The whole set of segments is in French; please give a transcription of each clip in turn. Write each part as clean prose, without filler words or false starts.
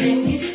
Believe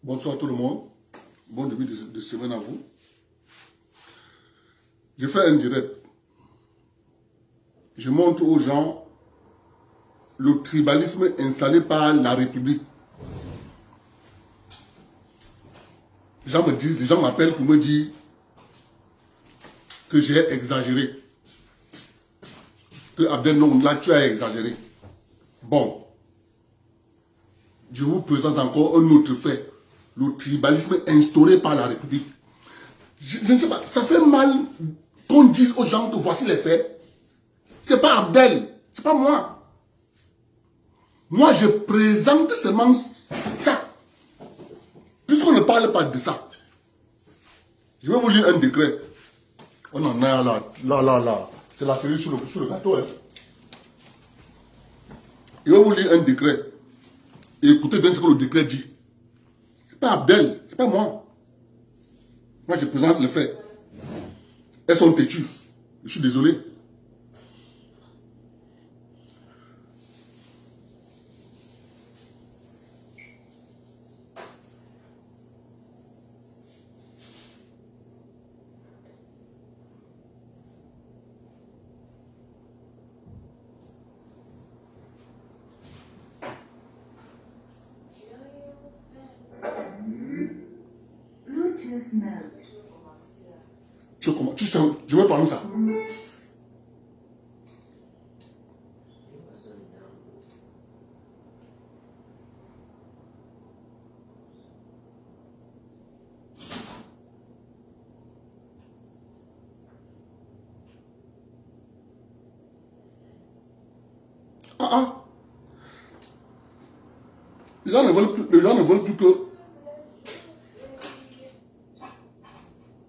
Bonsoir tout le monde. Bon début de semaine à vous. Je fais un direct. Je montre aux gens le tribalisme installé par la République. Les gens m'appellent pour me dire que j'ai exagéré. Que Abdel, non, là tu as exagéré. Bon. Je vous présente encore un autre fait. Le tribalisme instauré par la République. Je ne sais pas, ça fait mal qu'on dise aux gens que voici les faits. C'est pas Abdel, c'est pas moi. Moi, je présente seulement ça. Puisqu'on ne parle pas de ça. Je vais vous lire un décret. On en a là. C'est la série sur le gâteau. Hein. Je vais vous lire un décret. Et écoutez bien ce que le décret dit. C'est pas Abdel, c'est pas moi. Moi, je présente les faits. Elles sont têtues. Je suis désolé. Je veux parler ça. Les gens ne veulent plus que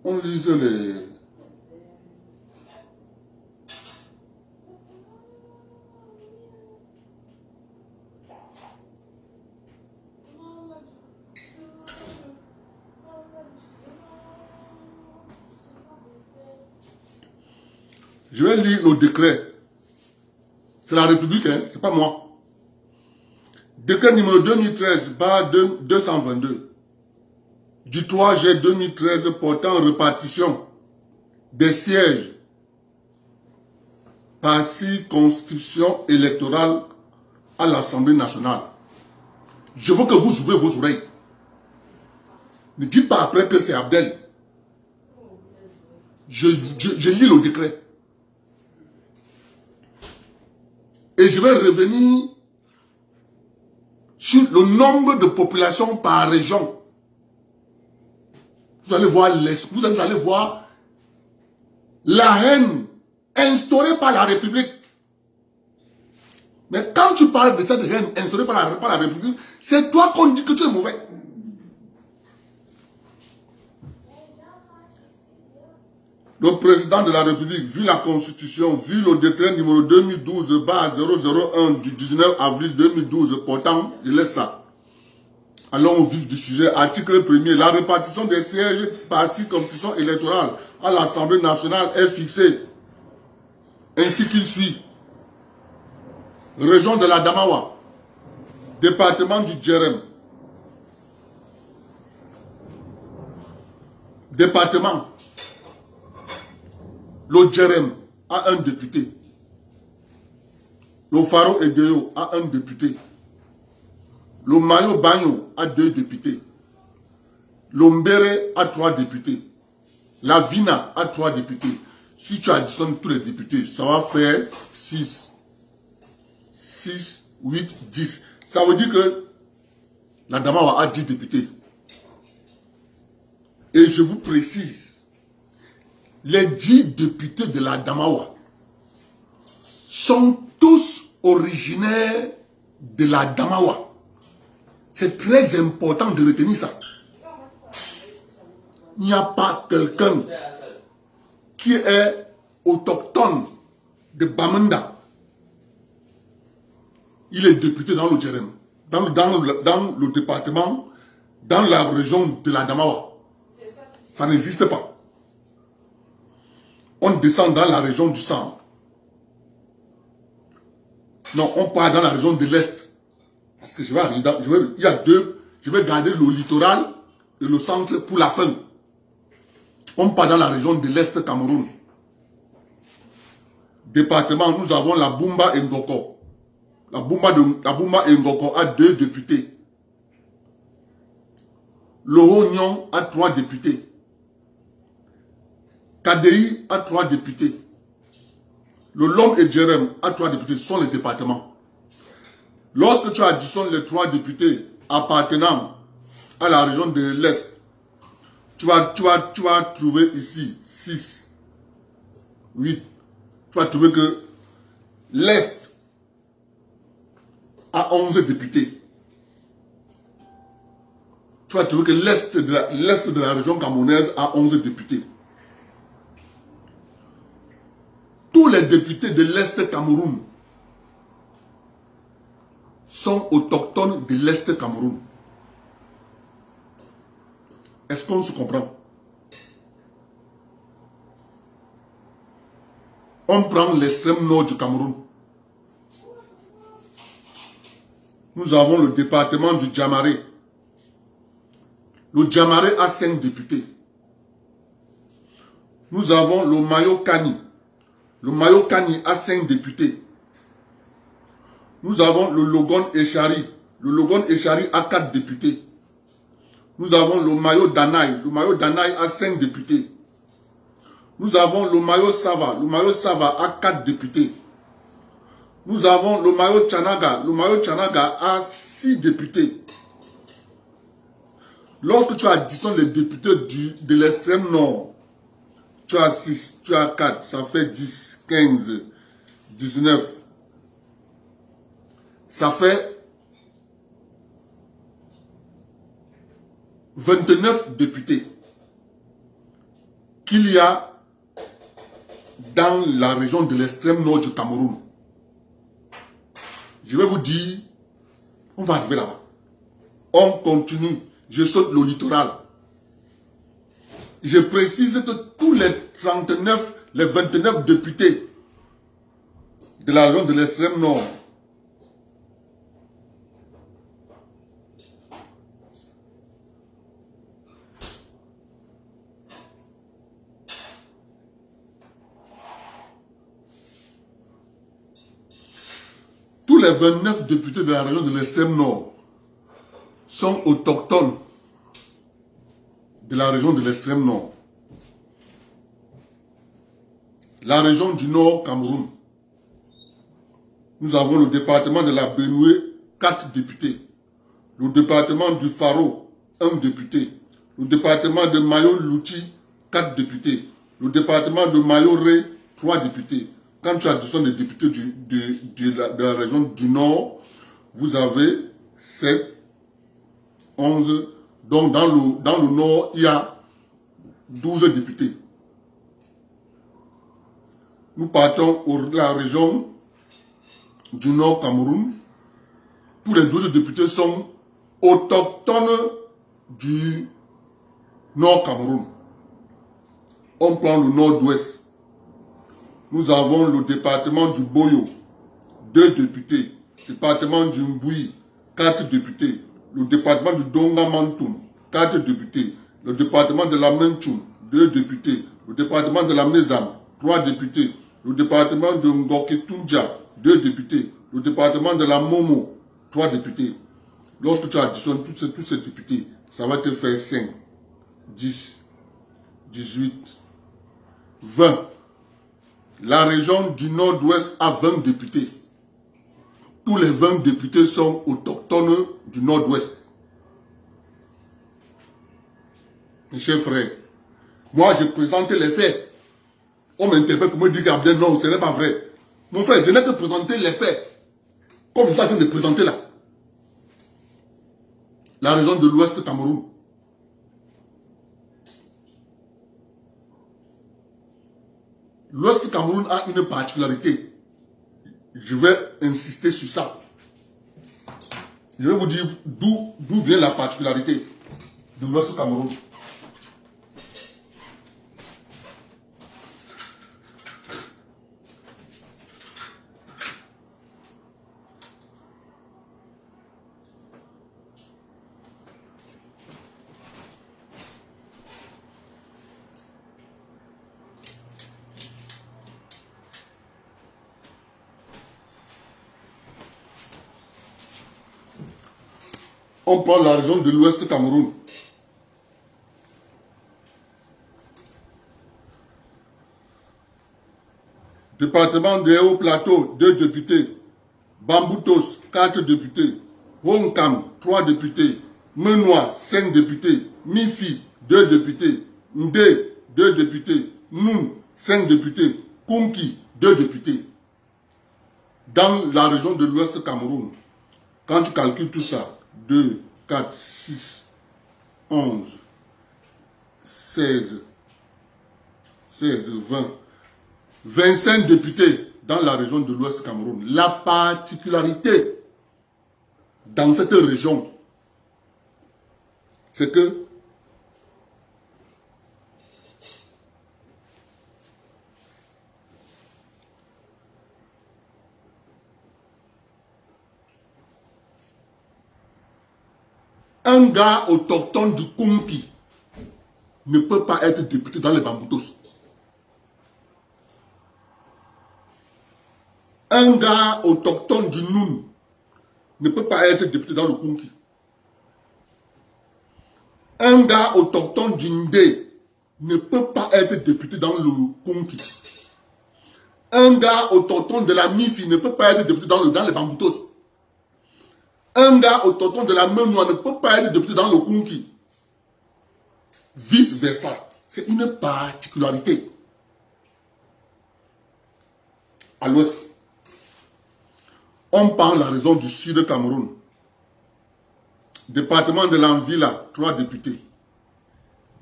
on lise les... Je vais lire le décret. C'est la République, hein, c'est pas moi. Décret numéro 2013-222 du 3 juillet 2013 portant répartition des sièges par circonscription électorale à l'Assemblée nationale. Je veux que vous ouvrez vos oreilles. Ne dites pas après que c'est Abdel. Je lis le décret. Et je vais revenir sur le nombre de populations par région. Vous allez voir la haine instaurée par la République. Mais quand tu parles de cette haine instaurée par la République, c'est toi qu'on dit que tu es mauvais. Le président de la République, vu la Constitution, vu le décret numéro 2012-001 du 19 avril 2012 portant, je laisse ça. Allons au vif du sujet. Article 1er. La répartition des sièges par circonscription électorale à l'Assemblée nationale est fixée ainsi qu'il suit. Région de la Damawa, département du Djerem, département. Le Djerem a un député. Le Faro Edeyo a un député. Le Mayo Bagno a 2 députés. Le Mbere a 3 députés. La Vina a 3 députés. Si tu additionnes tous les députés, ça va faire 6. 6, 8, 10. Ça veut dire que la Damawa a 10 députés. Et je vous précise, les 10 députés de la Damawa sont tous originaires de la Damawa. C'est très important de retenir ça. Il n'y a pas quelqu'un qui est autochtone de Bamenda. Il est député dans le Djerem, dans le département, dans la région de la Damawa. Ça n'existe pas. On descend dans la région du centre. Non, on part dans la région de l'Est. Parce que je vais arriver dans, il y a deux, je vais garder le littoral et le centre pour la fin. On part dans la région de l'Est Cameroun. Département, nous avons la Bumba et Ngoko. La Bumba et Ngoko a 2 députés. Le Haut-Nyon a 3 députés. KDI a 3 députés. Le Lom et Djerem a 3 députés. Ce sont les départements. Lorsque tu additionnes les 3 députés appartenant à la région de l'Est, tu vas trouver ici 6, 8. Tu vas trouver que l'Est a 11 députés. Tu vas trouver que l'Est de la région camerounaise a 11 députés. Tous les députés de l'Est Cameroun sont autochtones de l'Est Cameroun. Est-ce qu'on se comprend? On prend l'extrême nord du Cameroun. Nous avons le département du Djamaré. Le Djamaré a 5 députés. Nous avons le Mayo Kani. Le Mayo Kani a 5 députés. Nous avons le Logon Echari. Le Logon Echari a 4 députés. Nous avons le Mayo Danaï. Le Mayo Danaï a 5 députés. Nous avons le Mayo Sava. Le Mayo Sava a 4 députés. Nous avons le Mayo Tchanaga. Le Mayo Tchanaga a 6 députés. Lorsque tu additionnes les députés de l'extrême nord, tu as 6, tu as 4, ça fait 10, 15, 19. Ça fait 29 députés qu'il y a dans la région de l'extrême nord du Cameroun. Je vais vous dire, on va arriver là-bas. On continue. Je saute le littoral. Je précise que tous les 39, les 29 députés de la région de l'extrême nord tous les 29 députés de la région de l'extrême nord sont autochtones de la région de l'extrême nord. La région du nord Cameroun. Nous avons le département de la Benoué, 4 députés. Le département du Faro, 1 député. Le département de Mayo-Louti, 4 députés. Le département de Mayo-Ré, 3 députés. Quand tu additionnes les députés de la région du nord, vous avez 7, 11. Donc dans le nord, il y a 12 députés. Nous partons de la région du nord Cameroun. Tous les 12 députés sont autochtones du nord Cameroun. On prend le nord-ouest. Nous avons le département du Boyo, 2 députés. Le département du Mboui, 4 députés. Le département du Donga-Mantoum, 4 députés. Le département de la Menchoum, 2 députés. Le département de la Mézam, 3 députés. Le département de Ngoketunja, 2 députés. Le département de la Momo, 3 députés. Lorsque tu additionnes tous ces députés, ça va te faire 5, 10, 18, 20. La région du nord-ouest a 20 députés. Tous les 20 députés sont autochtones du nord-ouest. Mes chers frères, moi je présente les faits. On m'interpelle pour me dire Gabriel, non, ce n'est pas vrai. Mon frère, je n'ai que présenter les faits. Comme je suis en train de présenter là. La région de l'ouest Cameroun. L'ouest Cameroun a une particularité. Je vais insister sur ça. Je vais vous dire d'où vient la particularité de l'ouest Cameroun. On prend la région de l'ouest Cameroun. Département de Haut Plateau, 2 députés. Bamboutos, 4 députés. Wonkam, 3 députés. Menois, 5 députés. Mifi, 2 députés. Ndé, 2 députés. Noun, 5 députés. Kunki, 2 députés. Dans la région de l'ouest Cameroun, quand tu calcules tout ça, 2, 4, 6, 11, 16, 20, 25 députés dans la région de l'ouest Cameroun. La particularité dans cette région, c'est que un gars autochtone du Kunki ne peut pas être député dans les Bamboutos. Un gars autochtone du Noun ne peut pas être député dans le Kunki. Un gars autochtone d'Indé ne peut pas être député dans le Konki. Un gars autochtone de la Mifi ne peut pas être député dans les Bamboutos. Un gars autochtone de la Menoua ne peut pas être député dans le Konki. Vice versa. C'est une particularité. À l'ouest, on prend la région du sud Cameroun. Département de l'Anvila, 3 députés.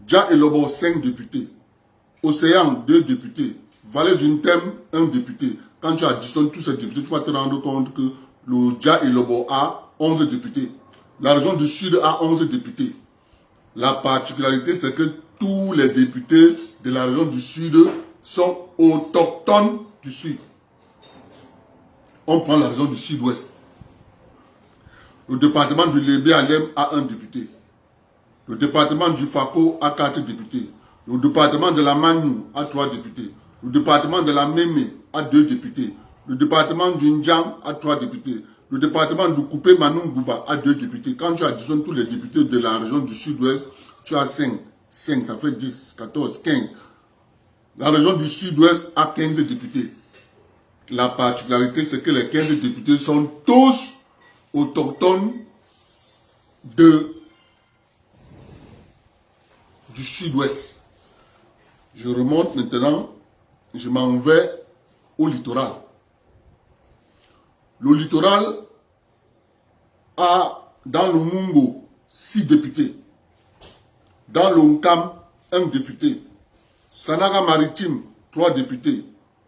Dja et Lobo, 5 députés. Océan, 2 députés. Vallée d'une Thème, 1 député. Quand tu additionnes tous ces députés, tu vas te rendre compte que le Dja et Lobo a 11 députés. La région du Sud a 11 députés. La particularité, c'est que tous les députés de la région du Sud sont autochtones du Sud. On prend la région du Sud-Ouest. Le département du Lébé-Alem a 1 député. Le département du Fako a 4 députés. Le département de la Magnou a 3 députés. Le département de la Mémé a 2 députés. Le département du Ndjang a 3 députés. Le département du Coupé Manungouba a 2 députés. Quand tu additionnes tous les députés de la région du Sud-Ouest, tu as 5. 5, ça fait 10, 14, 15. La région du Sud-Ouest a 15 députés. La particularité, c'est que les 15 députés sont tous autochtones du Sud-Ouest. Je remonte maintenant, je m'en vais au littoral. Le littoral a, dans le Mungo, 6 députés. Dans le Nkam, 1 député. Sanaga Maritime, 3 députés.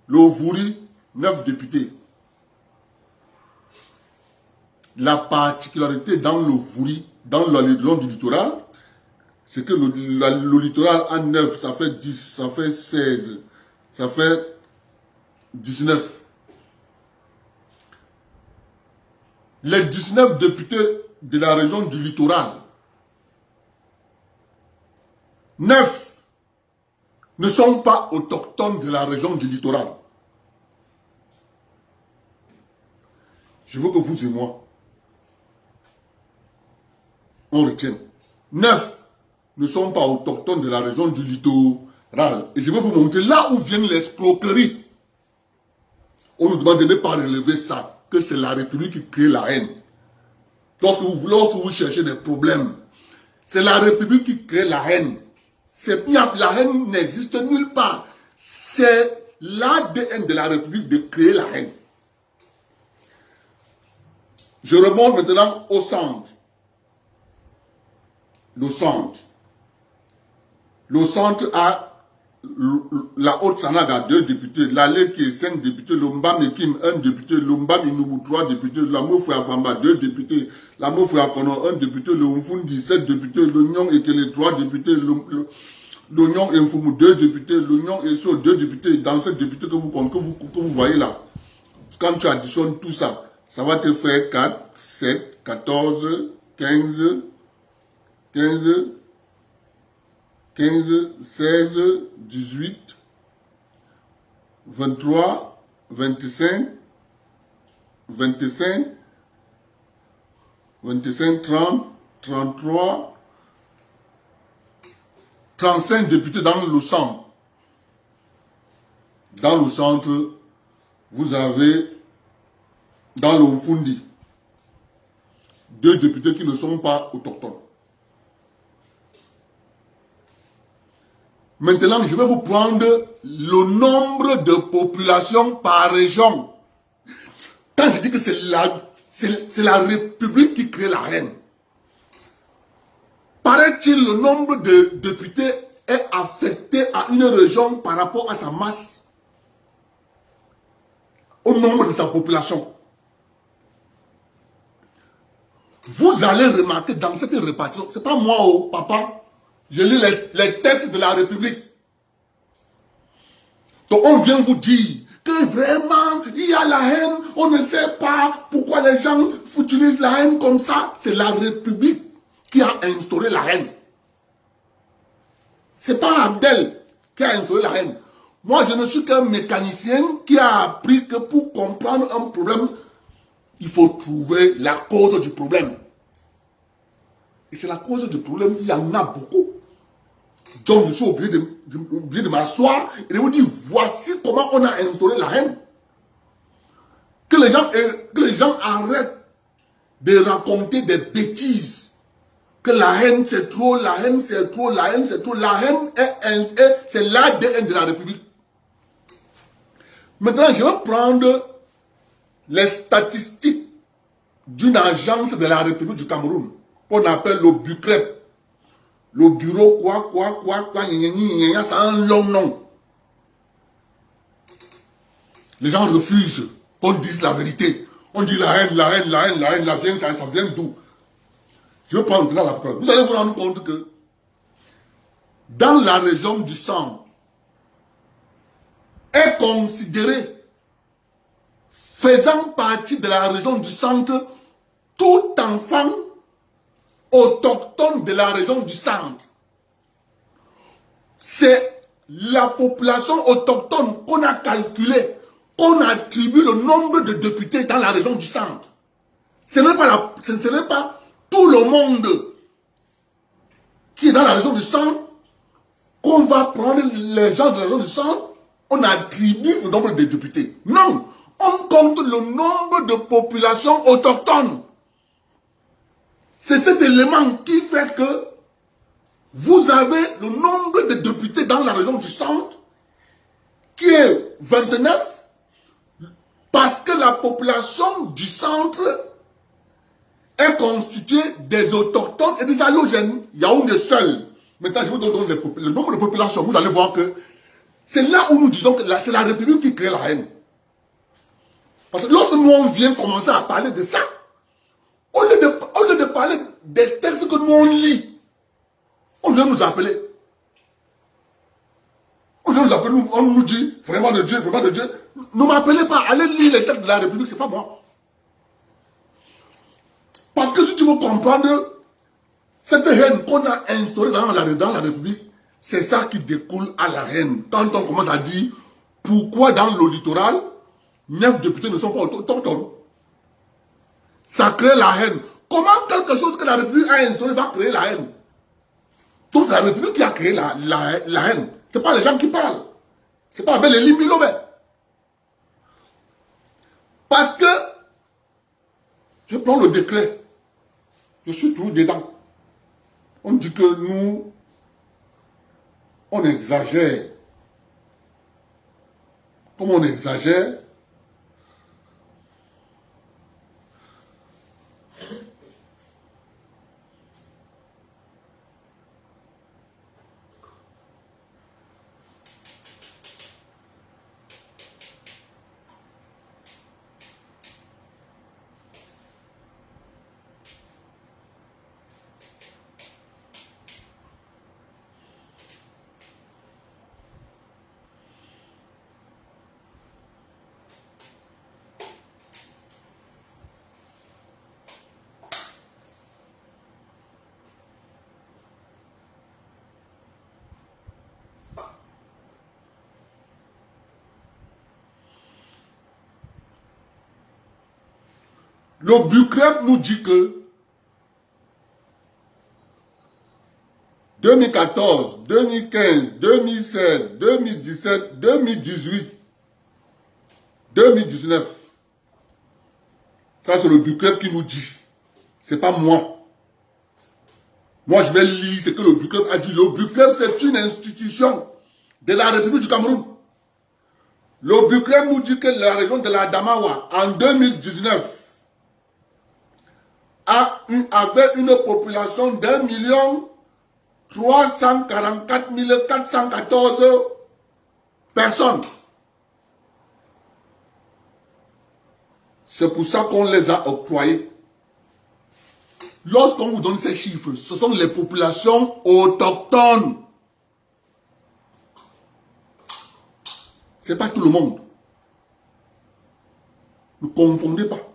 Le Vouri, 9 députés. La particularité dans le Vouri, dans la région du littoral, c'est que le littoral a 9, ça fait 10, ça fait 16, ça fait 19. Les 19 députés de la région du littoral, 9 ne sont pas autochtones de la région du littoral. Je veux que vous et moi, on retienne. 9 ne sont pas autochtones de la région du littoral. Et je vais vous montrer là où viennent les escroqueries. On nous demande de ne pas relever ça, que c'est la République qui crée la haine. Lorsque vous cherchez des problèmes, c'est la République qui crée la haine. La haine n'existe nulle part. C'est l'ADN de la République de créer la haine. Je remonte maintenant au centre. Le centre. Le centre a la Haute-Sanaga, 2 députés. L'Alé qui est 5 députés. Le Mbam-Ekim, 1 député. Le Mbam-Inubu, 3 députés. La Mofouafamba, 2 députés. La Mofouakono, 1 député. Le Mfundi, 7 députés. Le Nyong Ekele, 3 députés. Le Nyong Enfumu, 2 députés. Le Nyong Eso, 2 députés. Dans ces députés que vous voyez là, quand tu additionnes tout ça, ça va te faire 4, 7, 14, 15, 16, 18, 23, 25, 30, 33, 35 députés dans le centre. Dans le centre, vous avez, dans l'Omfundi, 2 députés qui ne sont pas autochtones. Maintenant, je vais vous prendre le nombre de populations par région. Quand je dis que c'est la République qui crée la haine, paraît-il le nombre de députés est affecté à une région par rapport à sa masse, au nombre de sa population. Vous allez remarquer dans cette répartition, c'est pas moi, oh, papa, je lis les textes de la République. Donc on vient vous dire que vraiment, il y a la haine, on ne sait pas pourquoi les gens utilisent la haine comme ça. C'est la République qui a instauré la haine. C'est pas Abdel qui a instauré la haine. Moi, je ne suis qu'un mécanicien qui a appris que pour comprendre un problème, il faut trouver la cause du problème. Et c'est la cause du problème. Il y en a beaucoup. Donc, je suis obligé de m'asseoir et de vous dire, voici comment on a instauré la haine. Que les gens arrêtent de raconter des bêtises. Que la haine c'est trop, la haine c'est trop, la haine c'est trop. La haine c'est l'ADN de la République. Maintenant, je vais prendre les statistiques d'une agence de la République du Cameroun, qu'on appelle le BUCREP. Le bureau c'est un long nom. Les gens refusent qu'on dise la vérité. On dit la haine, ça vient d'où? Je vais prendre maintenant la preuve. Vous allez vous rendre compte que dans la région du sang est considéré faisant partie de la région du centre tout enfant autochtone de la région du centre. C'est la population autochtone qu'on a calculé, qu'on attribue le nombre de députés dans la région du centre. Ce n'est pas tout le monde qui est dans la région du centre qu'on va prendre les gens de la région du centre, on attribue le nombre de députés. Non, on compte le nombre de populations autochtones. C'est cet élément qui fait que vous avez le nombre de députés dans la région du centre qui est 29 parce que la population du centre est constituée des autochtones et des allogènes. Il y a une des seules. Maintenant, je vous donne le nombre de populations. Vous allez voir que c'est là où nous disons que c'est la République qui crée la haine. Parce que lorsque nous on vient commencer à parler de ça, au lieu de parler des textes que nous on lit, on vient nous appeler. On vient nous appeler, on nous dit vraiment de Dieu, vraiment de Dieu. Ne m'appelez pas, allez lire les textes de la République, c'est pas moi. Parce que si tu veux comprendre cette haine qu'on a instaurée dans la République, c'est ça qui découle à la haine. Quand on commence à dire pourquoi dans le littoral, 9 députés ne sont pas autochtones. Ça crée la haine. Comment quelque chose que la République a instauré va créer la haine? Donc c'est la République qui a créé la haine. Ce n'est pas les gens qui parlent. Ce n'est pas les Limbilobé. Parce que, je prends le décret. Je suis toujours dedans. On dit que nous, on exagère. Comme on exagère, le BUCREP nous dit que 2014, 2015, 2016, 2017, 2018, 2019. Ça, c'est le BUCREP qui nous dit. C'est pas moi. Moi, je vais lire ce que le BUCREP a dit. Le BUCREP, c'est une institution de la République du Cameroun. Le BUCREP nous dit que la région de la Damawa, en 2019, avait une population d'1 344 414 personnes. C'est pour ça qu'on les a octroyés. Lorsqu'on vous donne ces chiffres, ce sont les populations autochtones. Ce n'est pas tout le monde. Ne confondez pas.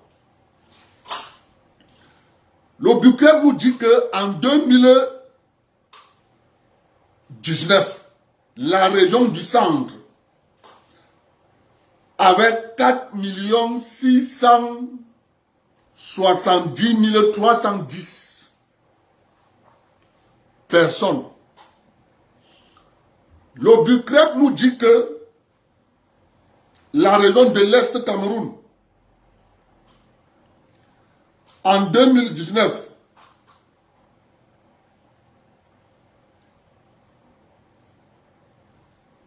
Le BUCREP vous dit qu'en 2019, la région du centre avait 4 670 310 personne. L'Obucrep nous dit que la région de l'Est Cameroun, en 2019,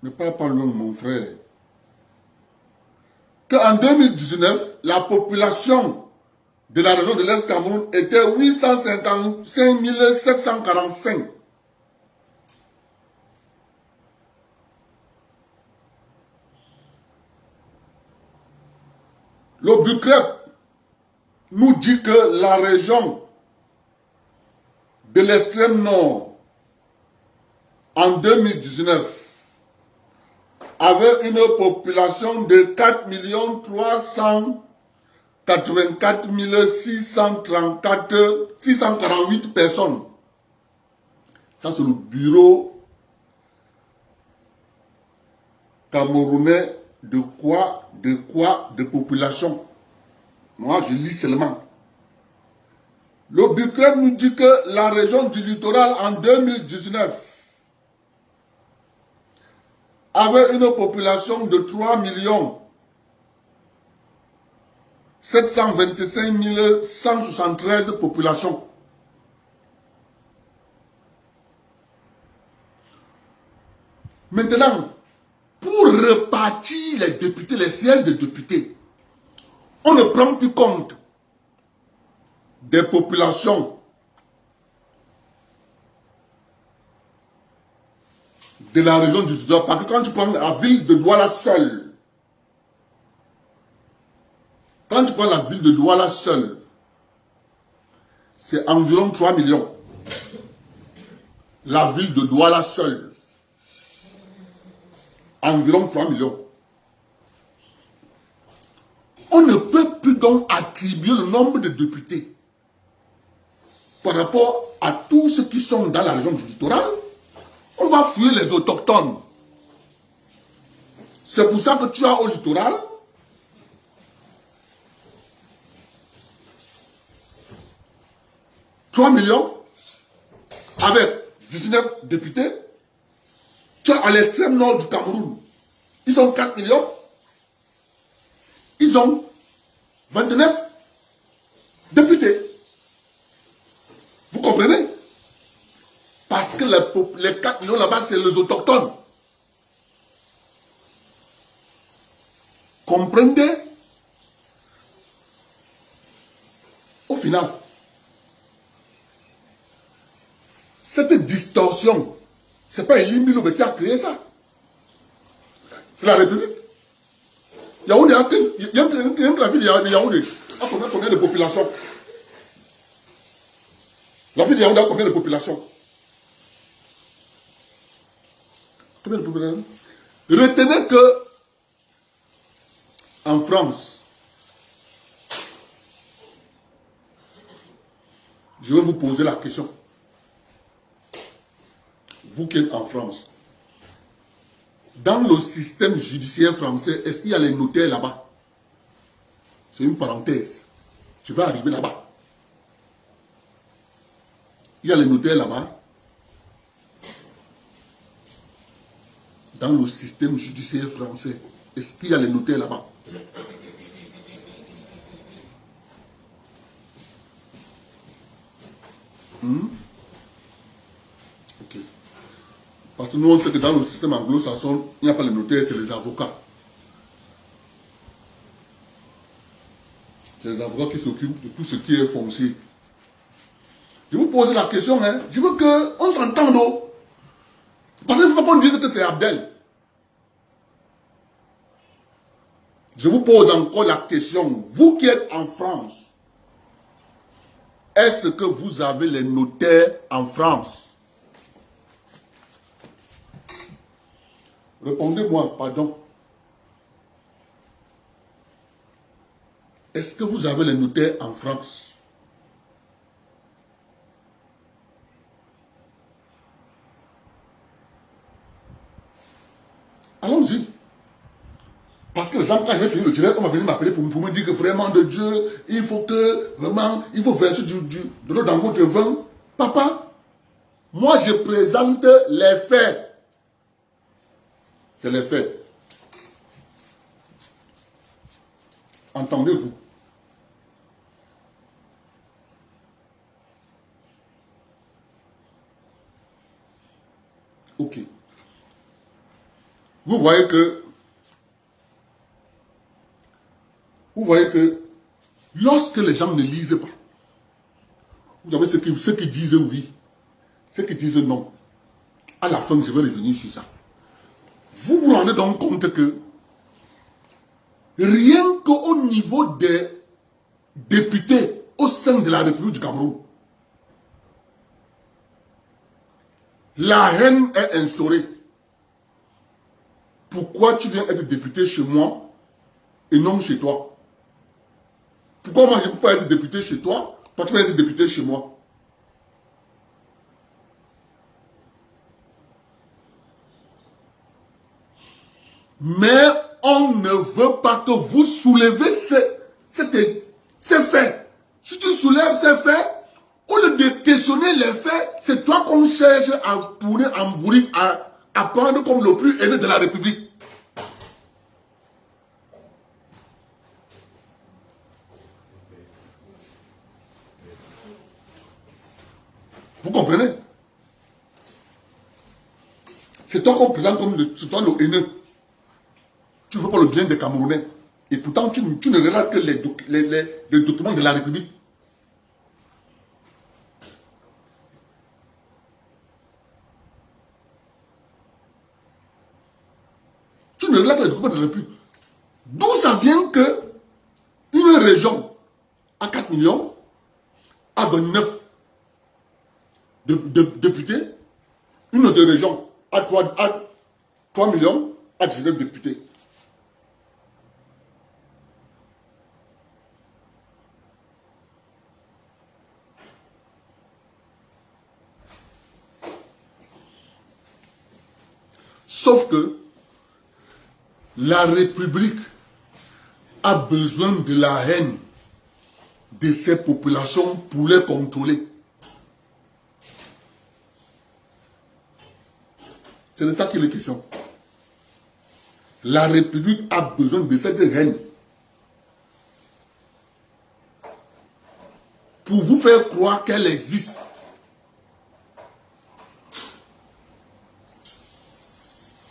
ne parle pas loin, mon frère, qu'en 2019, la population de la région de l'Est Cameroun était 855 745. L'Obucrep nous dit que la région de l'extrême nord, en 2019, avait une population de 4 384 648 personnes. Ça, c'est le bureau camerounais de population. Moi, je lis seulement. Le Bucrep nous dit que la région du littoral en 2019 avait une population de 3 725 173 populations. Maintenant, pour repartir les députés, les sièges de députés, on ne prend plus compte des populations de la région du Sud. Parce que quand tu prends la ville de Douala seule, c'est environ 3 millions. La ville de Douala seule, environ 3 millions. On ne peut plus donc attribuer le nombre de députés par rapport à tous ceux qui sont dans la région du littoral. On va fouiller les autochtones. C'est pour ça que tu as au littoral « 3 millions avec 19 députés. Tu as à l'extrême nord du Cameroun, ils ont 4 millions. Ils ont 29 députés. Vous comprenez? Parce que les 4 millions là-bas, c'est les autochtones. Comprenez? Au final, cette distorsion, ce n'est pas Elie Miloube qui a créé ça. C'est la République. Yaoundé, il y a que la ville de Yaoundé a combien de population? La ville de Yaoundé a combien de population? Combien de population? Retenez que en France, je vais vous poser la question. Vous qui êtes en France, dans le système judiciaire français, est-ce qu'il y a les notaires là-bas? C'est une parenthèse. Je vais arriver là-bas. Il y a les notaires là-bas. Dans le système judiciaire français, est-ce qu'il y a les notaires là-bas? Ok. Parce que nous, on sait que dans le système anglo-saxon, il n'y a pas les notaires, c'est les avocats. C'est les avocats qui s'occupent de tout ce qui est foncier. Je vous pose la question, hein. Je veux qu'on s'entende. Parce qu'il ne faut pas qu'on dise que c'est Abdel. Je vous pose encore la question. Vous qui êtes en France, est-ce que vous avez les notaires en France? Répondez-moi, pardon. Est-ce que vous avez les notaires en France? Allons-y. Parce que les gens, quand je vais finir le direct, on va venir m'appeler pour me dire que vraiment de Dieu, il faut que, vraiment, il faut verser de l'eau dans votre vin. Papa, Moi, je présente les faits. C'est les faits. Entendez-vous? Ok. Vous voyez que lorsque les gens ne lisent pas, vous avez ceux qui disent oui, ceux qui disent non. À la fin, je vais revenir sur ça. Vous vous rendez donc compte que rien qu'au niveau des députés au sein de la République du Cameroun, la haine est instaurée. Pourquoi tu viens être député chez moi et non chez toi? Pourquoi moi je ne peux pas être député chez toi? Toi tu vas être député chez moi. Mais on ne veut pas que vous soulevez ces faits. Si tu soulèves ces faits, au lieu de questionner les faits, c'est toi qu'on cherche à tourner en bourrique, à prendre comme le plus aîné de la République. Vous comprenez? C'est toi qu'on présente comme le haineux. Tu ne veux pas le bien des Camerounais. Et pourtant, tu ne regardes que les documents de la République. Tu ne regardes que les documents de la République. D'où ça vient que une région à 4 millions, à 29 députés, une autre région à 3 millions, à 19 députés. Sauf que la République a besoin de la haine de ces populations pour les contrôler. C'est de ça qu'il est question. La République a besoin de cette haine pour vous faire croire qu'elle existe.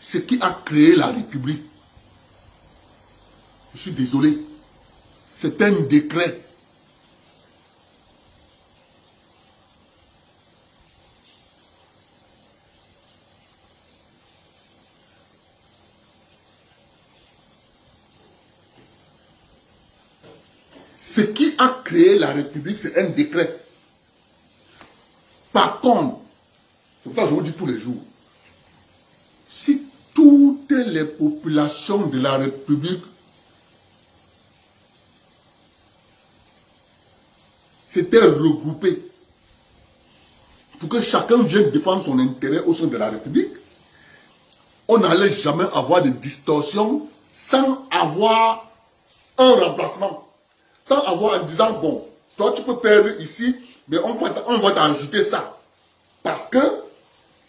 Ce qui a créé la République, je suis désolé, c'est un décret. Ce qui a créé la République, c'est un décret. Par contre, c'est pour ça que je vous dis tous les jours, si toutes les populations de la République s'étaient regroupées pour que chacun vienne défendre son intérêt au sein de la République, on n'allait jamais avoir de distorsion sans avoir un remplacement. Sans avoir en disant, bon, toi tu peux perdre ici, mais on va t'ajouter ça. Parce que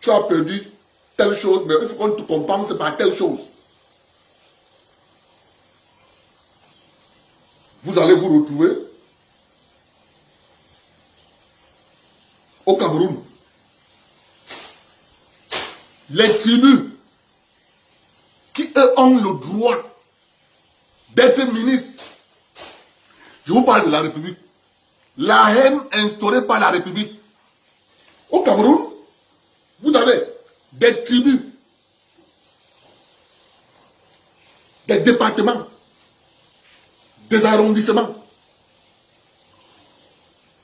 tu as perdu telle chose, mais il faut qu'on te compense par telle chose. Vous allez vous retrouver au Cameroun. Les tribus qui eux ont le droit d'être ministres. Je vous parle de la République. La haine instaurée par la République. Au Cameroun, vous avez des tribus, des départements, des arrondissements,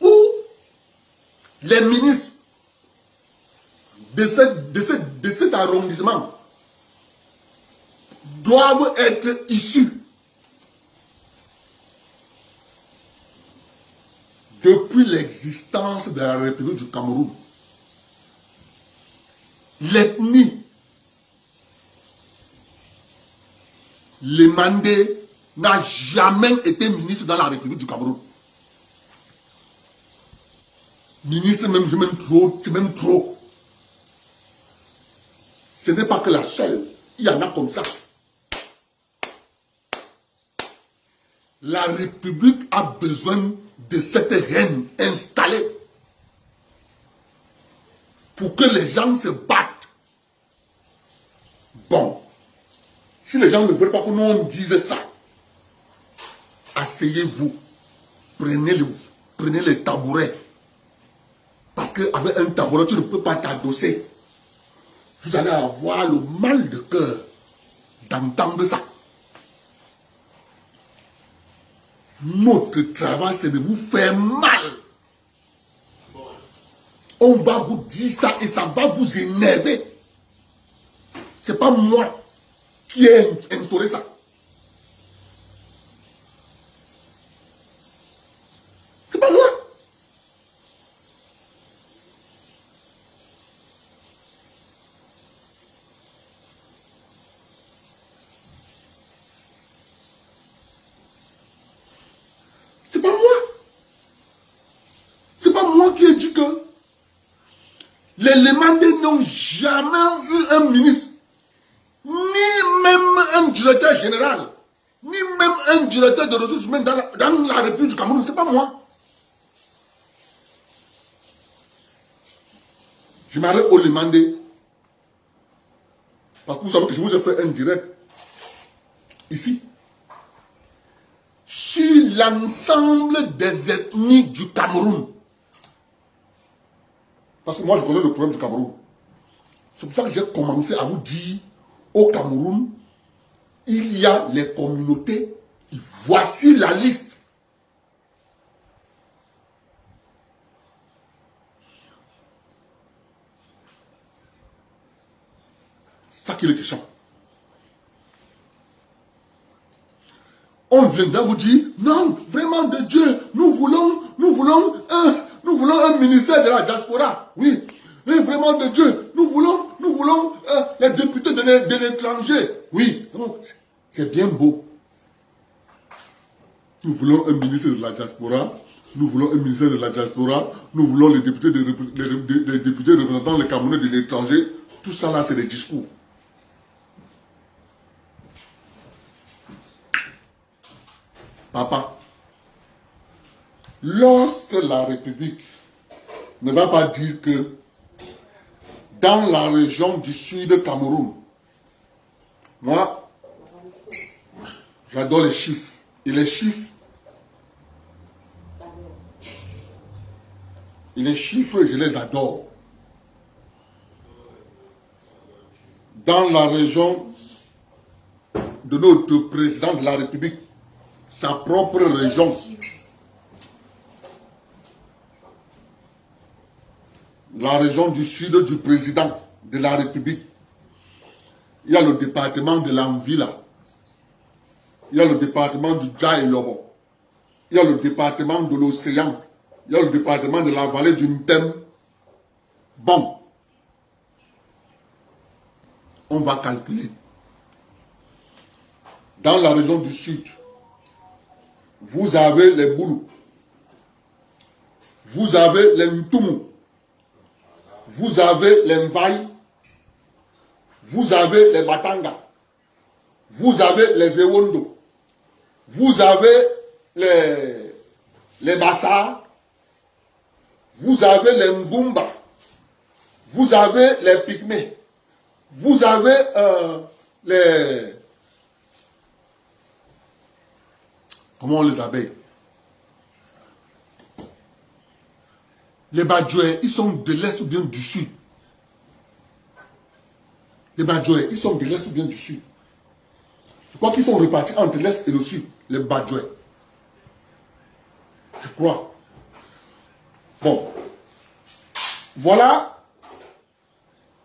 où les ministres de cet arrondissement doivent être issus depuis l'existence de la République du Cameroun. L'ethnie, le Mandé n'a jamais été ministre dans la République du Cameroun. Ministre, c'est même trop. que la seule. Il y en a comme ça. La République a besoin de cette reine installée pour que les gens se battent. Bon, si les gens ne veulent pas que nous dise ça, asseyez-vous, prenez les tabourets. Parce qu'avec un tabouret, tu ne peux pas t'adosser. Vous allez avoir le mal de cœur d'entendre ça. Notre travail, c'est de vous faire mal. On va vous dire ça et ça va vous énerver. C'est pas moi qui ai instauré ça. C'est pas moi. C'est pas moi. C'est pas moi qui ai dit que les Lemandais n'ont jamais eu un ministre, ni même un directeur général, ni même un directeur de ressources humaines dans la République du Cameroun. C'est pas moi. Je m'arrête au Lemandais. Parce que vous savez que je vous ai fait un direct ici. Sur l'ensemble des ethnies du Cameroun. Parce que moi, je connais le problème du Cameroun. C'est pour ça que j'ai commencé à vous dire, au Cameroun, il y a les communautés. Voici la liste. C'est ça qui est le question. On viendra vous dire, non, vraiment de Dieu, nous voulons un ministère de la diaspora. Oui, mais vraiment de Dieu, nous voulons les députés de l'étranger. Oui, c'est bien beau. Nous voulons un ministère de la diaspora. Nous voulons un ministère de la diaspora. Nous voulons les députés représentant les Camerounais de l'étranger. Tout ça là, c'est des discours. Papa, lorsque la République ne va pas dire que dans la région du sud Cameroun, moi, j'adore les chiffres. Et les chiffres, je les adore. Dans la région de notre président de la République, sa propre région, la région du sud du président de la République, il y a le département de l'Anvila, il y a le département du Djaïlobo, il y a le département de l'Océan, il y a le département de la vallée du Ntem. Bon, on va calculer. Dans la région du sud, vous avez les Boulous, vous avez les Ntoumou, vous avez les Mvaï, vous avez les Batanga, vous avez les Ewondo, vous avez les Bassa, vous avez les Ngumba, vous avez les Pygmées, vous avez les... Comment on les appelle? Les Badjouais, ils sont de l'Est ou bien du Sud. Les Badjouais, ils sont de l'Est ou bien du Sud. Je crois qu'ils sont répartis entre l'Est et le Sud, les Badjouais. Je crois. Bon. Voilà.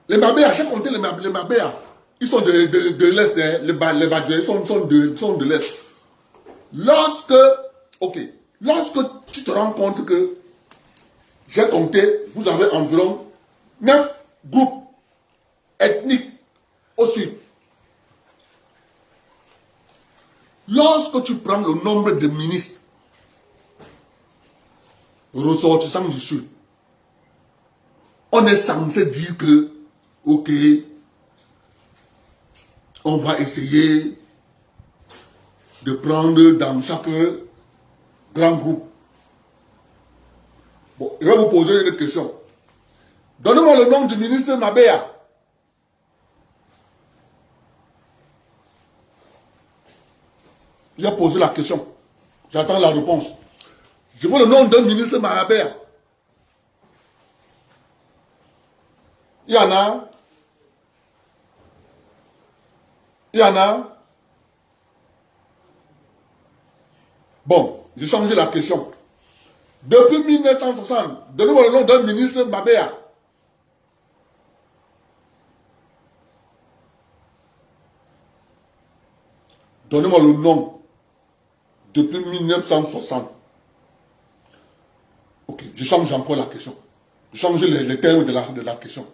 Les Mabéas, j'ai compté les Mabéas. Ils sont de l'Est, hein. Les Badjouais sont de l'Est. Lorsque tu te rends compte que j'ai compté, vous avez environ 9 groupes ethniques au sud. Lorsque tu prends le nombre de ministres ressortissants du sud, on est censé dire que, ok, On va essayer de prendre dans chaque grand groupe. Bon, je vais vous poser une question. Donnez-moi le nom du ministre Mabea. J'ai posé la question. J'attends la réponse. Je veux le nom d'un ministre Mabea. Il y en a. Il y en a. Bon, j'ai changé la question. Depuis 1960, donnez-moi le nom d'un ministre Mabea. Donnez-moi le nom. Depuis 1960. Ok, je change encore la question. Je change les termes de la question.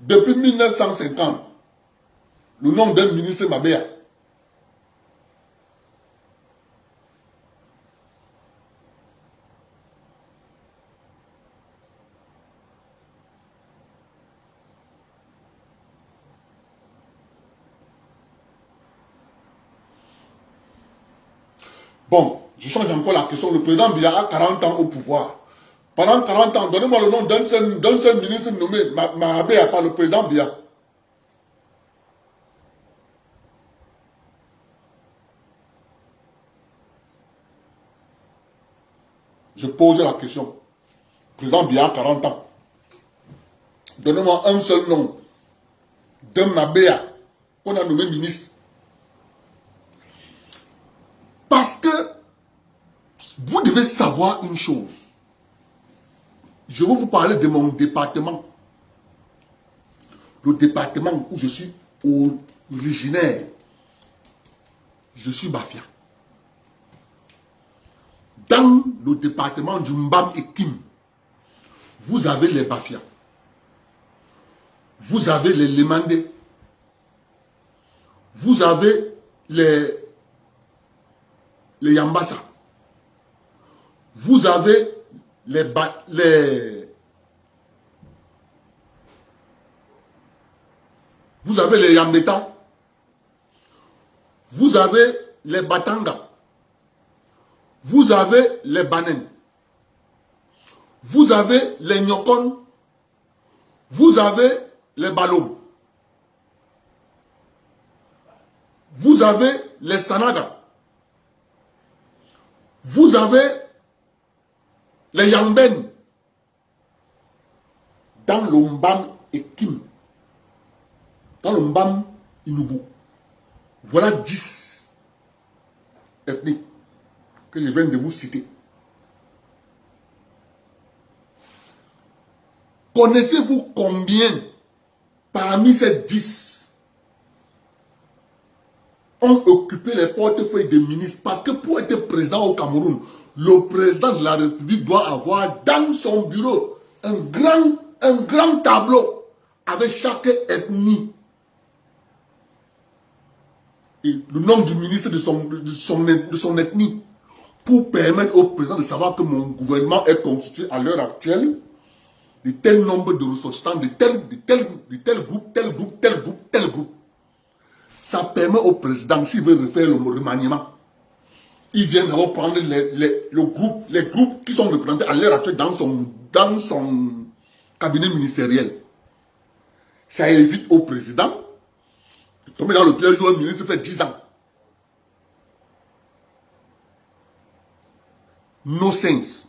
Depuis 1950, le nom d'un ministre Mabea. Bon, je change encore la question. Le président Biya a 40 ans au pouvoir. Pendant 40 ans, donnez-moi le nom d'un seul ministre nommé Mabea par le président Biya. Je pose la question. Le président Biya a 40 ans. Donnez-moi un seul nom d'un Mabea qu'on a nommé ministre. Parce que vous devez savoir une chose. Je vais vous parler de mon département. Le département où je suis originaire. Je suis Bafia. Dans le département du Mbam et Kim, vous avez les Bafia. Vous avez les Lemandé. Vous avez les Yambassa. Vous avez vous avez les Yambeta. Vous avez les Batanga. Vous avez les Banen. Vous avez les Nyokon. Vous avez les Balom. Vous avez les Sanaga. Vous avez les Yamben. Dans le Mbam et Kim. Dans le Mbam Inubu. Voilà 10 ethnies que je viens de vous citer. Connaissez-vous combien parmi ces 10 ont occupé les portefeuilles de ministres? Parce que pour être président au Cameroun, le président de la République doit avoir dans son bureau un grand tableau avec chaque ethnie. Et le nom du ministre de son ethnie, pour permettre au président de savoir que mon gouvernement est constitué à l'heure actuelle de tel nombre de ressortissants, de tel groupe, tel groupe, tel groupe, tel groupe. Ça permet au président, s'il veut refaire le remaniement, il vient d'abord prendre les groupes qui sont représentés à l'heure actuelle dans son cabinet ministériel. Ça évite au président de tomber dans le piège où un ministre fait 10 ans. No sense.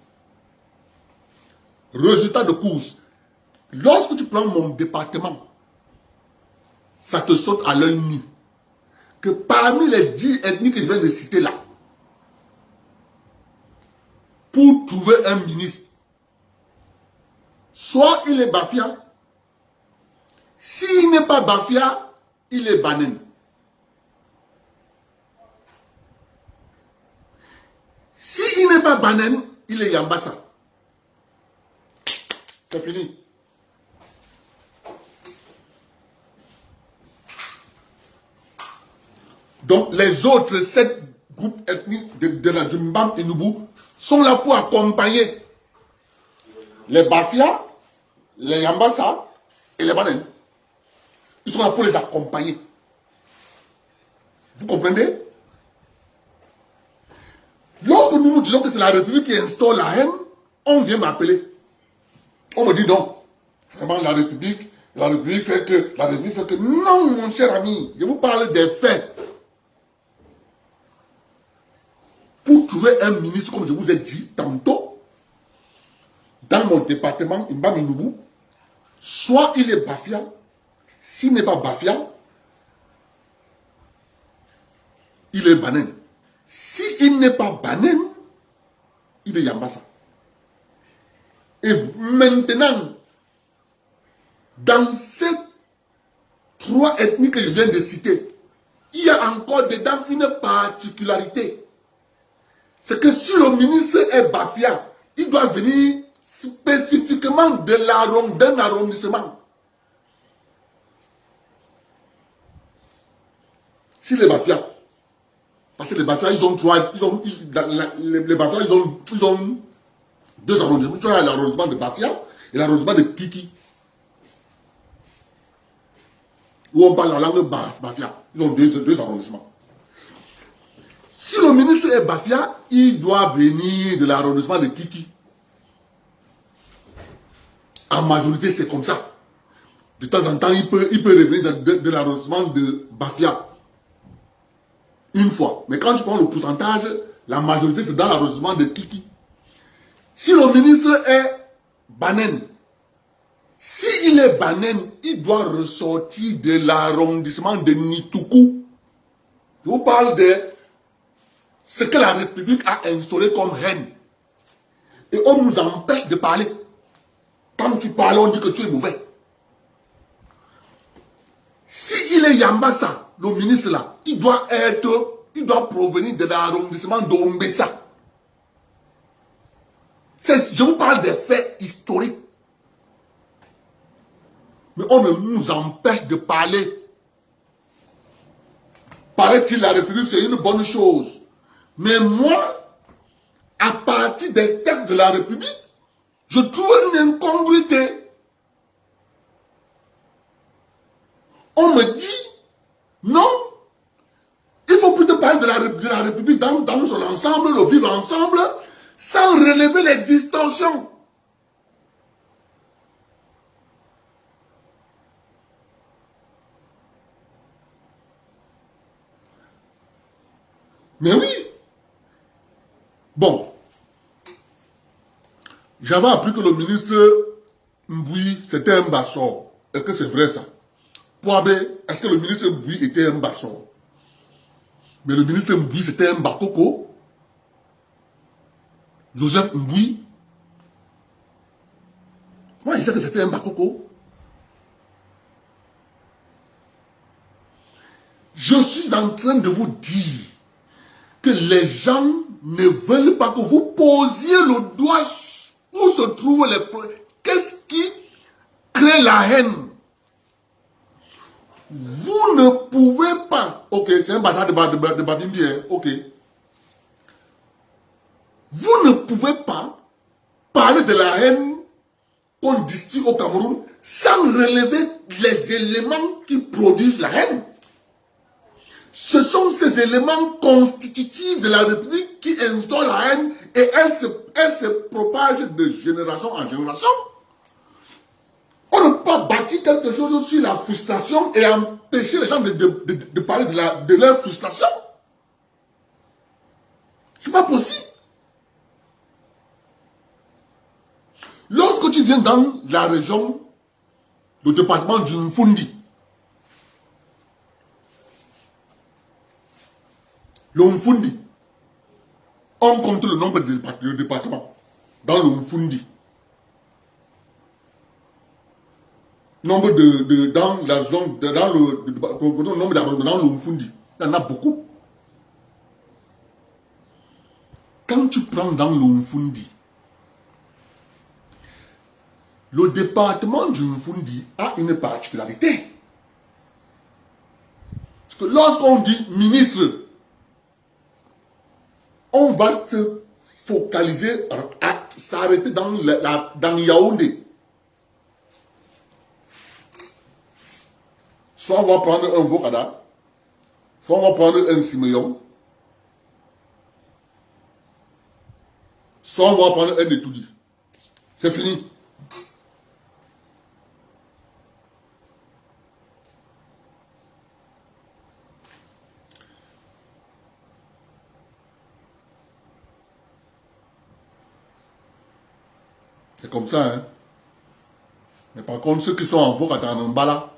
Résultat de course. Lorsque tu prends mon département, ça te saute à l'œil nu que parmi les 10 ethnies que je viens de citer là, pour trouver un ministre, soit il est Bafia, s'il n'est pas Bafia, il est Banen. S'il n'est pas Banen, il est Yambassa. C'est fini. Donc les autres 7 groupes ethniques de la Mbam et Nubu sont là pour accompagner les Bafia, les Yambassa et les Banen. Ils sont là pour les accompagner. Vous comprenez? Lorsque nous nous disons que c'est la République qui instaure la haine, on vient m'appeler. On me dit non. Vraiment, la République fait que... Non, mon cher ami, je vous parle des faits. Pour trouver un ministre, comme je vous ai dit tantôt, dans mon département, Mbaminoubou, soit il est Bafia, s'il n'est pas Bafia, il est Banen. S'il n'est pas Banen, il est Yambassa. Et maintenant, dans ces 3 ethnies que je viens de citer, il y a encore dedans une particularité. C'est que si le ministre est Bafia, il doit venir spécifiquement d'un arrondissement. Si les Bafia, parce que les Bafia, ils ont 2 arrondissements. Tu as l'arrondissement de Bafia et l'arrondissement de Kiki. Où on parle la langue Bafia. Ils ont deux arrondissements. Si le ministre est Bafia, il doit venir de l'arrondissement de Kiki. En majorité, c'est comme ça. De temps en temps, il peut revenir de l'arrondissement de Bafia. Une fois. Mais quand tu prends le pourcentage, la majorité, c'est dans l'arrondissement de Kiki. Si le ministre est Banen, s'il est Banen, il doit ressortir de l'arrondissement de Nitoukou. Je vous parle de ce que la République a instauré comme haine. Et on nous empêche de parler. Quand tu parles, on dit que tu es mauvais. S'il est Yambassa, le ministre là, il doit provenir de l'arrondissement d'Ombessa. Je vous parle des faits historiques. Mais on nous empêche de parler. Paraît-il, la République, c'est une bonne chose. Mais moi, à partir des textes de la République, je trouve une incongruité. On me dit, non, il faut plutôt parler de la République dans son ensemble, le vivre ensemble, sans relever les distorsions. Mais oui. Bon. J'avais appris que le ministre Mboui, c'était un bassor. Est-ce que c'est vrai ça? Poabé, est-ce que le ministre Mboui était un bassor? Mais le ministre Mboui, c'était un bakoko. Joseph Mboui. Moi, il sait que c'était un bakoko. Je suis en train de vous dire que les gens ne veulent pas que vous posiez le doigt où se trouvent les problèmes. Qu'est-ce qui crée la haine? Vous ne pouvez pas. Ok, c'est un bazar de Babimbi, hein, ok. Vous ne pouvez pas parler de la haine qu'on distille au Cameroun sans relever les éléments qui produisent la haine. Ce sont ces éléments constitutifs de la République qui instaurent la haine et elle se propage de génération en génération. On ne peut pas bâtir quelque chose sur la frustration et empêcher les gens de parler de leur frustration. C'est pas possible. Lorsque tu viens dans la région, le département du Mfundi, le Mfundi, on compte le nombre de départements dans le Mfundi. Nombre dans la zone, dans le nombre d'arrondissements dans le Mfundi, il y en a beaucoup. Quand tu prends dans le Mfundi, le département du Mfundi a une particularité. Parce que lorsqu'on dit ministre, on va se focaliser à s'arrêter dans Yaoundé. Soit on va prendre un Vokada, Soit on va prendre un Simeon, soit on va prendre un Etoudi. C'est fini. C'est comme ça, hein. Mais par contre, ceux qui sont en vogue à Mbala,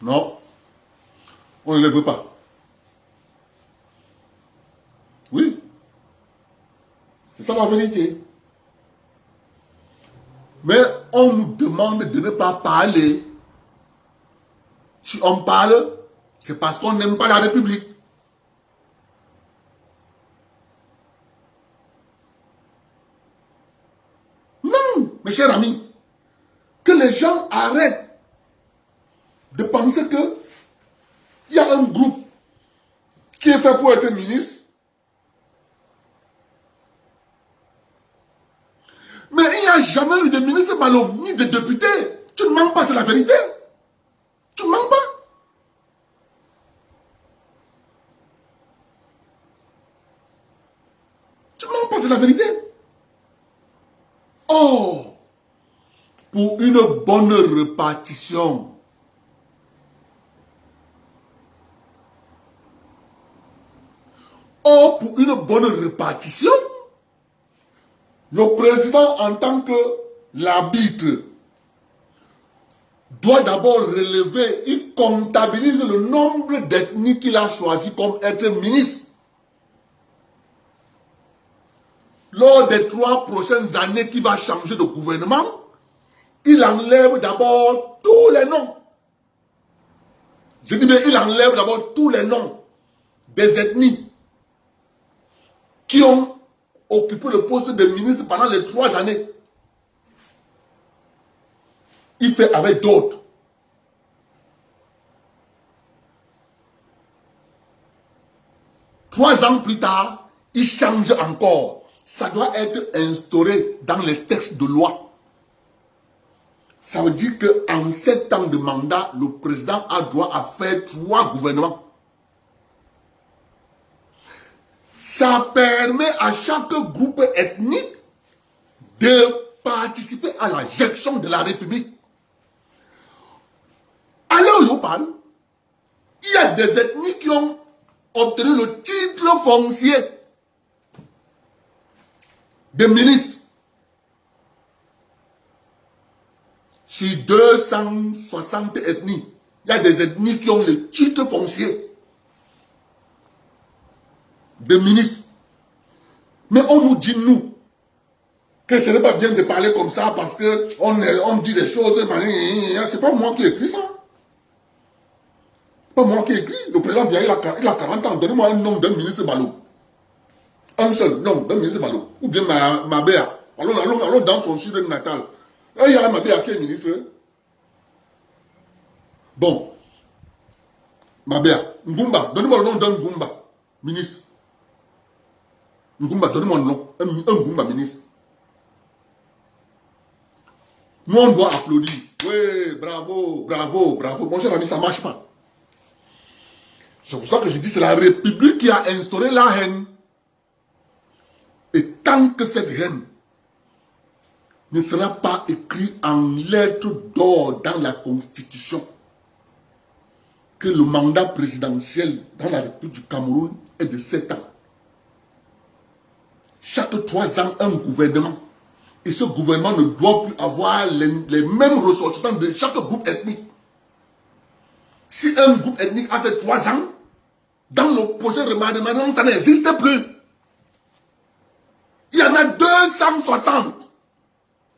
non, on ne les veut pas. Oui, c'est ça la vérité. Mais on nous demande de ne pas parler. Si on parle, c'est parce qu'on n'aime pas la République. Non, mes chers amis, que les gens arrêtent de penser que il y a un groupe qui est fait pour être ministre. Mais il n'y a jamais eu de ministre Ballon, ni de député. Tu ne mens pas, c'est la vérité. Tu ne mens pas. Tu ne mens pas, c'est la vérité. Oh, pour une bonne répartition, pour une bonne répartition, le président, en tant que l'arbitre, doit d'abord relever, il comptabilise le nombre d'ethnies qu'il a choisi comme être ministre. Lors des 3 prochaines années qu'il va changer de gouvernement, il enlève d'abord tous les noms. Je dis bien, il enlève d'abord tous les noms des ethnies qui ont occupé le poste de ministre pendant les 3 années. Il fait avec d'autres. Trois ans plus tard, il change encore. Ça doit être instauré dans les textes de loi. Ça veut dire qu'en 7 ans de mandat, le président a droit à faire 3 gouvernements. Ça permet à chaque groupe ethnique de participer à la gestion de la République. Alors, je vous parle, il y a des ethnies qui ont obtenu le titre foncier de ministre. Sur 260 ethnies, il y a des ethnies qui ont le titre foncier de ministre. Mais on nous dit, nous, que ce n'est pas bien de parler comme ça parce qu'on dit des choses. C'est pas moi qui ai écrit ça. C'est pas moi qui ai écrit. Le président Biya, il a 40 ans. Donnez-moi un nom d'un ministre Balo. Un seul nom d'un ministre Balo. Ou bien Mabea. Allons dans son sud natal. Il y a Mabea qui est ministre. Bon. Mabea. Ngumba. Donnez-moi le nom d'un Ngumba. Ministre. Ngumba, donnez-moi le nom. Un Ngumba ministre. Nous, on doit applaudir. Oui, bravo, bravo, bravo. Mon cher ami, ça ne marche pas. C'est pour ça que je dis, c'est la République qui a instauré la haine. Et tant que cette haine ne sera pas écrite en lettres d'or dans la Constitution, que le mandat présidentiel dans la République du Cameroun est de 7 ans. Chaque 3 ans, un gouvernement. Et ce gouvernement ne doit plus avoir les mêmes ressortissants de chaque groupe ethnique. Si un groupe ethnique a fait 3 ans, dans le projet remaniement, ça n'existe plus. Il y en a 260.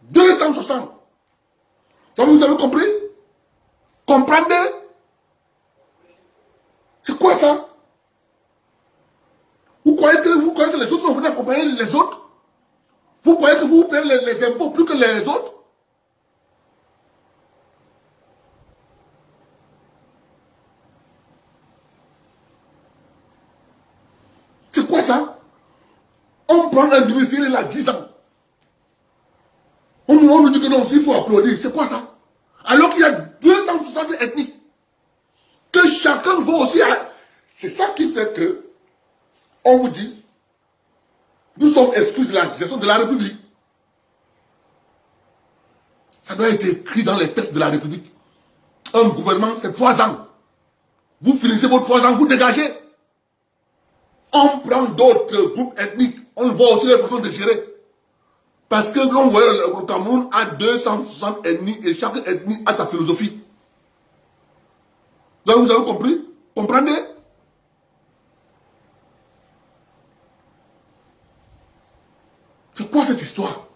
260. Ça vous avez compris? Comprenez? C'est quoi ça? Vous croyez que les autres sont venus accompagner les autres? Vous croyez que vous payez les impôts plus que les autres? C'est quoi ça? On prend un ministre, il a 10 ans. On nous dit que non, s'il faut applaudir. C'est quoi ça? Alors qu'il y a 260 ethnies. Que chacun va aussi... C'est ça qui fait que on vous dit, nous sommes exclus de la gestion de la République. Ça doit être écrit dans les textes de la République. Un gouvernement, c'est 3 ans. Vous finissez vos 3 ans, vous dégagez. On prend d'autres groupes ethniques. On voit aussi les façons de gérer. Parce que l'on voit le Cameroun a 260 ethnies et chaque ethnie a sa philosophie. Donc vous avez compris? Comprenez? C'est quoi cette histoire?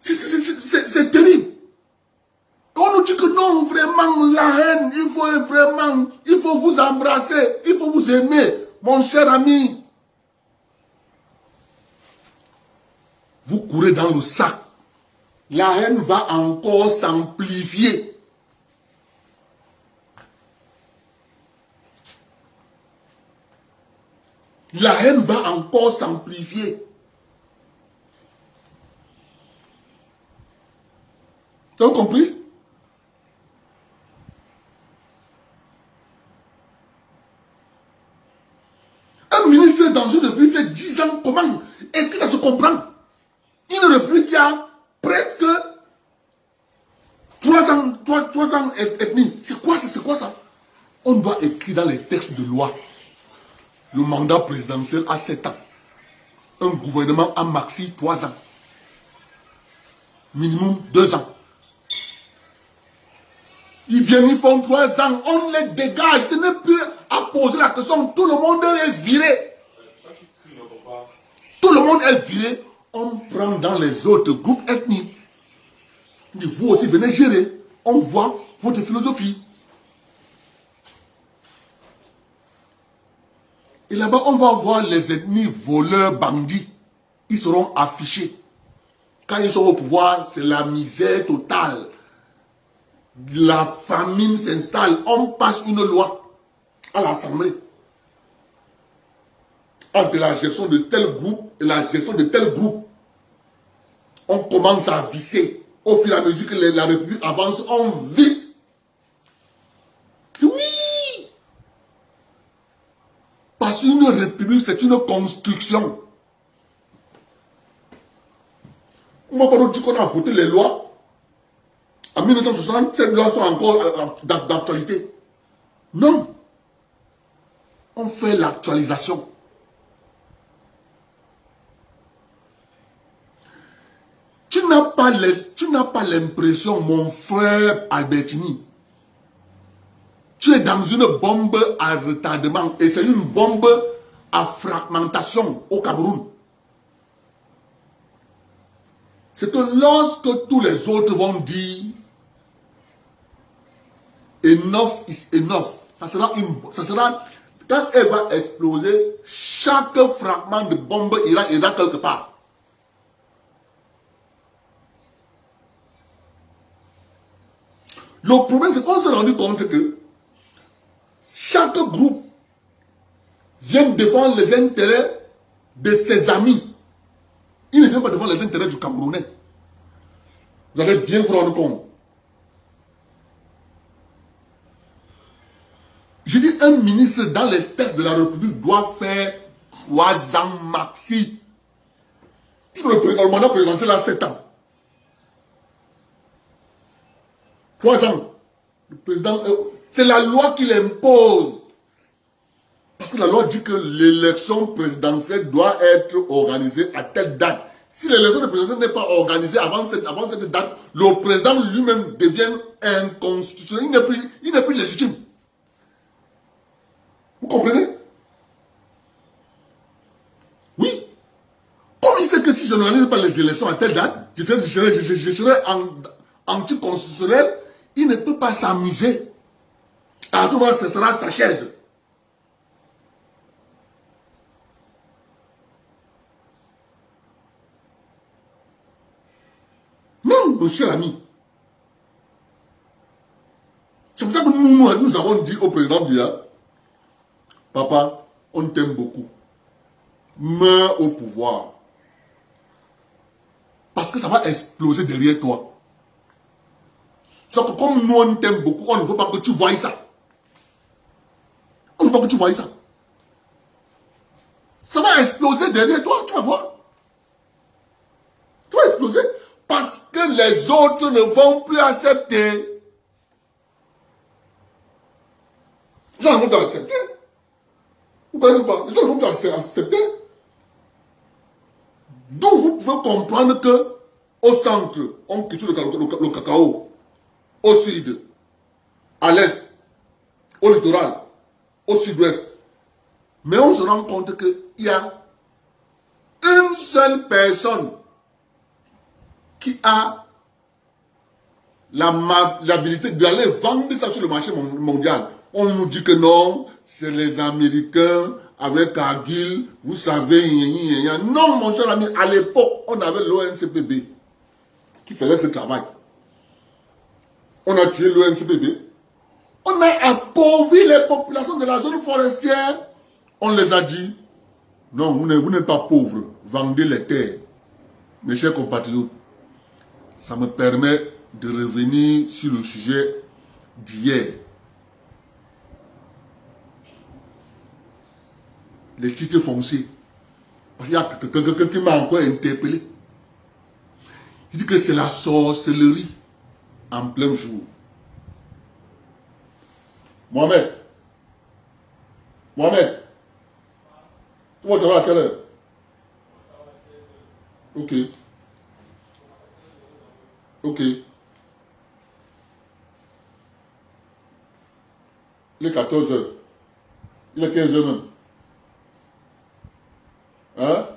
C'est terrible. On nous dit que non, vraiment, la haine, il faut vous embrasser, il faut vous aimer, mon cher ami. Vous courez dans le sac. La haine va encore s'amplifier. La haine va encore s'amplifier. Tu as compris? Un ministre dans une république fait 10 ans, comment? Est-ce que ça se comprend? Une république qui a presque 300 ethnies. C'est quoi ça? On doit écrire dans les textes de loi. Le mandat présidentiel a 7 ans. Un gouvernement a maxi 3 ans. Minimum 2 ans. Ils viennent, ils font 3 ans, on les dégage. Ce n'est plus à poser la question. Tout le monde est viré. Tout le monde est viré. On prend dans les autres groupes ethniques. Vous aussi, venez gérer. On voit votre philosophie. Et là-bas, on va voir les ethnies voleurs, bandits. Ils seront affichés. Quand ils sont au pouvoir, c'est la misère totale. La famine s'installe. On passe une loi à l'Assemblée. Entre la gestion de tel groupe et la gestion de tel groupe. On commence à visser. Au fur et à mesure que la République avance, on visse. Oui! Parce qu'une République, c'est une construction. On ne va pas nous dire qu'on a voté les lois. En 1960, ces lois sont encore d'actualité. Non. On fait l'actualisation. Tu n'as pas l'impression, mon frère Albertini. Tu es dans une bombe à retardement et c'est une bombe à fragmentation au Cameroun. C'est que lorsque tous les autres vont dire enough is enough, ça sera quand elle va exploser, chaque fragment de bombe ira quelque part. Le problème, c'est qu'on s'est rendu compte que chaque groupe vient défendre les intérêts de ses amis. Il ne vient pas défendre les intérêts du Camerounais. Vous allez bien vous rendre compte. Je dis, un ministre dans les textes de la République doit faire 3 ans maxi. Le mandat présidentiel a 7 ans. 3 ans. Le président, c'est la loi qui l'impose. Parce que la loi dit que l'élection présidentielle doit être organisée à telle date. Si l'élection présidentielle n'est pas organisée avant cette date, le président lui-même devient inconstitutionnel. Il n'est plus légitime. Vous comprenez? Oui. Comme il sait que si je n'organise pas les élections à telle date, je serai anticonstitutionnel, il ne peut pas s'amuser. À ce moment, ce sera sa chaise. Non, mon cher ami. C'est pour ça que nous avons dit au président Biya, papa, on t'aime beaucoup. Meurs au pouvoir. Parce que ça va exploser derrière toi. Sauf que comme nous, on t'aime beaucoup, on ne veut pas que tu voies ça. On ne veut pas que tu voies ça. Ça va exploser derrière toi, tu vas voir. Tu vas exploser. Parce que les autres ne vont plus accepter. Les gens ne vont plus accepter. Vous ne pas? Les gens ne vont plus accepter. D'où vous pouvez comprendre que au centre, on cultive le cacao. Au sud, à l'est, au littoral, au sud-ouest. Mais on se rend compte qu'il y a une seule personne qui a l'habilité d'aller vendre ça sur le marché mondial. On nous dit que non, c'est les Américains avec Cargill, vous savez, non mon cher ami, à l'époque, on avait l'ONCPB qui faisait ce travail. On a tué l'ONCPB. On a appauvri les populations de la zone forestière. On les a dit, non, vous n'êtes pas pauvres, vendez les terres. Mes chers compatriotes, ça me permet de revenir sur le sujet d'hier. Les titres fonciers. Parce qu'il y a quelqu'un qui m'a encore interpellé. Il dit que c'est la sorcellerie en plein jour. Mohamed, tu vas travailler à quelle heure? Ok. Ok. Il est 14 heures. Il est 15 heures même. Hein?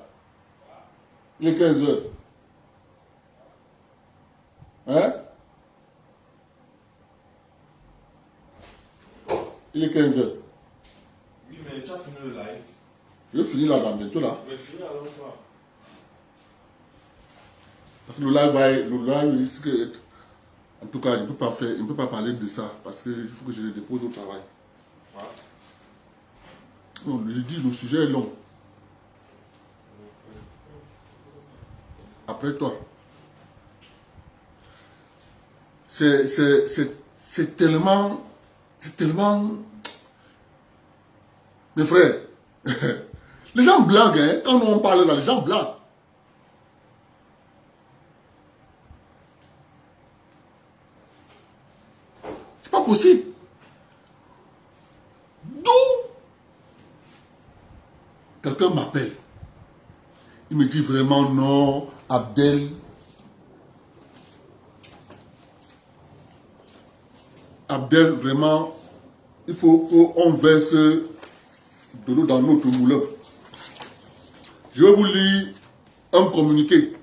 Il est 15 heures. Hein? Il est 15 heures. Oui, mais tu as fini le live. Je vais finir là-bas bientôt là. Mais finis alors toi. Parce que le live risque d'être. En tout cas, il ne peut pas parler de ça. Parce qu'il faut que je le dépose au travail. Ouais. Non, je dis, le sujet est long. Après toi. C'est tellement... C'est tellement... Mes frères, les gens blaguent, hein. Quand on parle là, les gens blaguent. C'est pas possible. D'où quelqu'un m'appelle. Il me dit vraiment non, Abdel. Abdel, vraiment, il faut qu'on verse de l'eau dans notre moulin. Je vais vous lire un communiqué.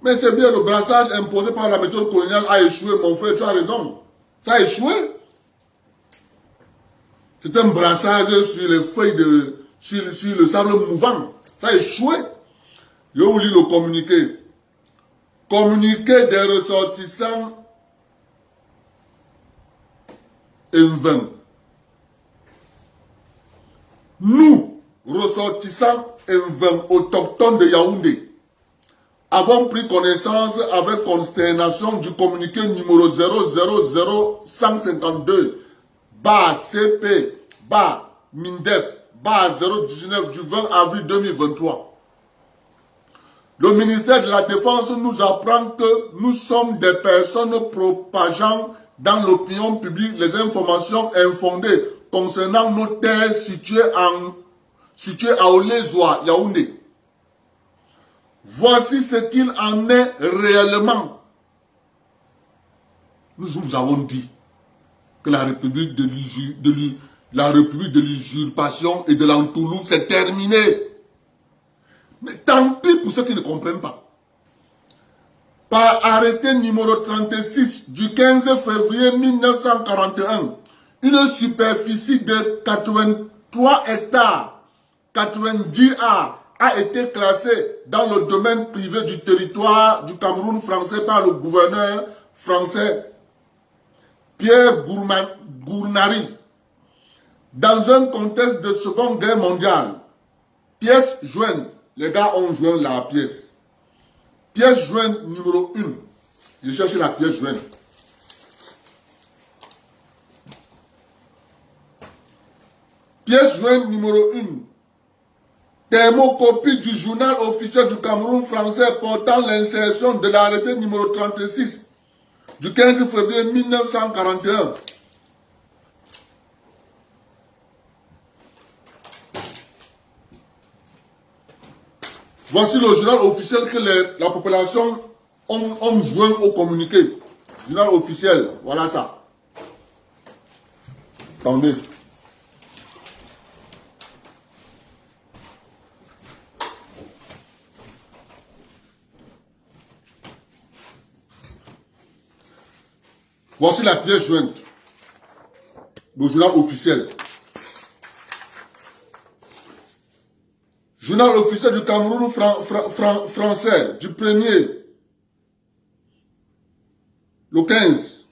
Mais c'est bien, le brassage imposé par la méthode coloniale a échoué, mon frère, tu as raison. Ça a échoué. C'est un brassage sur les feuilles sur le sable mouvant. Ça a échoué. Je vais vous lire le communiqué. Communiqué des ressortissants M20. Nous, ressortissants M20 autochtones de Yaoundé, avons pris connaissance avec consternation du communiqué numéro 000-CP-MINDEF-019 du 20 avril 2023. Le ministère de la Défense nous apprend que nous sommes des personnes propageant dans l'opinion publique les informations infondées concernant nos terres situées à Olézoa, Yaoundé. Voici ce qu'il en est réellement. Nous vous avons dit que la République de l'usurpation et de l'entourloupe c'est terminé. Mais tant pis pour ceux qui ne comprennent pas. Par arrêté numéro 36 du 15 février 1941, une superficie de 83 hectares, 90 A, a été classée dans le domaine privé du territoire du Cameroun français par le gouverneur français Pierre Gournari. Dans un contexte de Seconde Guerre mondiale, pièce jointe les gars ont joint la pièce. Pièce jointe numéro 1. Je cherche la pièce jointe. Pièce jointe numéro 1. Thermocopie du journal officiel du Cameroun français portant l'insertion de l'arrêté numéro 36 du 15 février 1941. Voici le journal officiel que la population ont joint au communiqué. Journal officiel, voilà ça. Attendez. Voici la pièce jointe. Le journal officiel. Journal officiel du Cameroun français du 1er, le 15.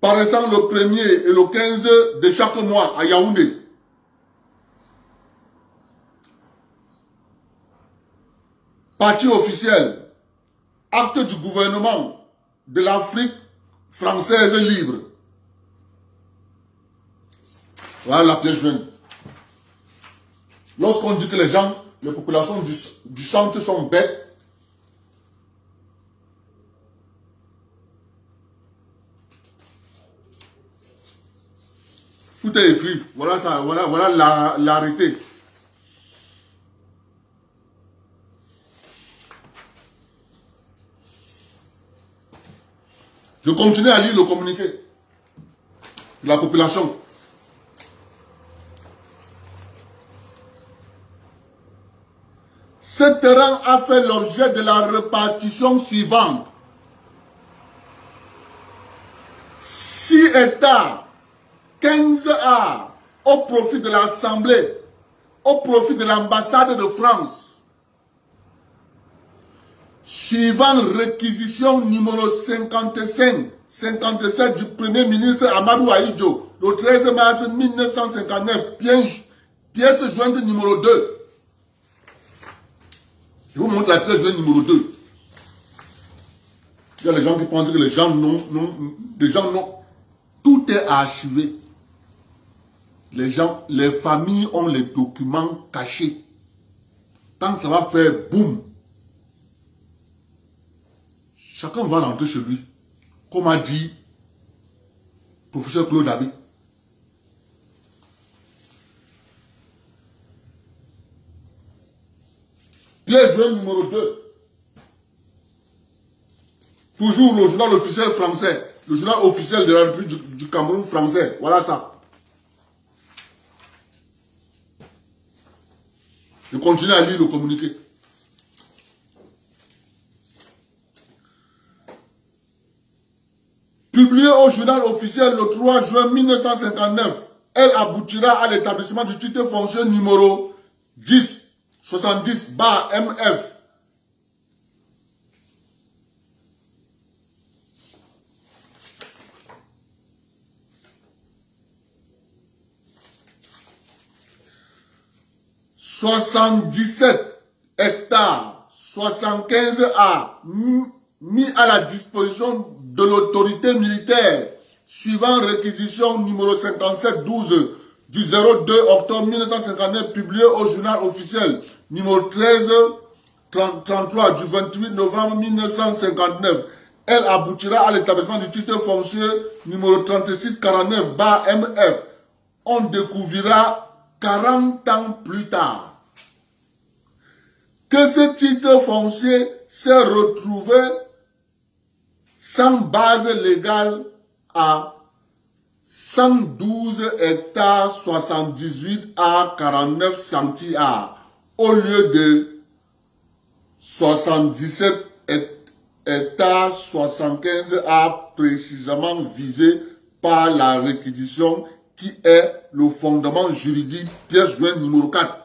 Paraissant le 1er et le 15 de chaque mois à Yaoundé. Partie officielle. Acte du gouvernement de l'Afrique française libre. Voilà la pièce jointe. Lorsqu'on dit que les populations du centre sont bêtes, tout est écrit. Voilà ça, voilà l'arrêté. Je continue à lire le communiqué de la population. Ce terrain a fait l'objet de la répartition suivante. 6 hectares, 15 arts au profit de l'Assemblée, au profit de l'ambassade de France. Suivant réquisition numéro 57 du Premier ministre Amadou Ahidjo, le 13 mars 1959, pièce jointe numéro 2. Je vous montre la pièce jointe numéro 2. Il y a les gens qui pensent que les gens n'ont. Tout est archivé. Les familles ont les documents cachés. Quand ça va faire boum, chacun va rentrer chez lui. Comme a dit le professeur Claude Abi. Pièce jointe numéro 2. Toujours le journal officiel français. Le journal officiel de la République du Cameroun français. Voilà ça. Je continue à lire le communiqué. Publié au journal officiel le 3 juin 1959, elle aboutira à l'établissement du titre foncier numéro 1070-MF. « 77 hectares, 75 arts mis à la disposition de l'autorité militaire suivant réquisition numéro 57-12 du 02 octobre 1959 publié au journal officiel numéro 13-33 du 28 novembre 1959. Elle aboutira à l'établissement du titre foncier numéro 3649-MF. On découvrira 40 ans plus tard que ce titre foncier s'est retrouvé sans base légale à 112 hectares 78 à 49 centiards au lieu de 77 hectares 75 arts précisément visés par la réquisition qui est le fondement juridique pièce jointe numéro 4.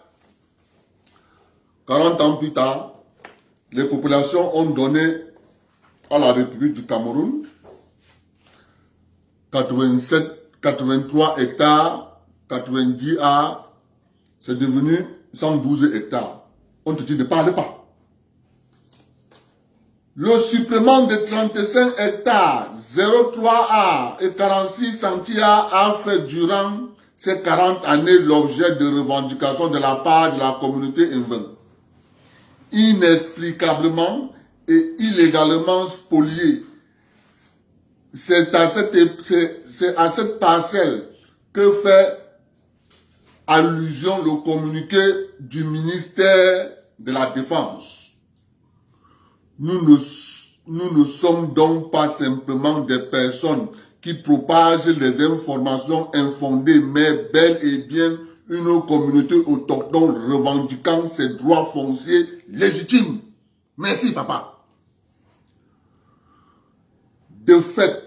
40 ans plus tard, les populations ont donné à la République du Cameroun 83 hectares, 90 arts, c'est devenu 112 hectares. On te dit ne parle pas. Le supplément de 35 hectares, 0,3A et 46 centias a fait durant ces 40 années l'objet de revendications de la part de la communauté Mveng. Inexplicablement et illégalement spolié. C'est à cette parcelle que fait allusion le communiqué du ministère de la Défense. Nous ne sommes donc pas simplement des personnes qui propagent les informations infondées, mais bel et bien une communauté autochtone revendiquant ses droits fonciers légitimes. Merci, papa. De fait,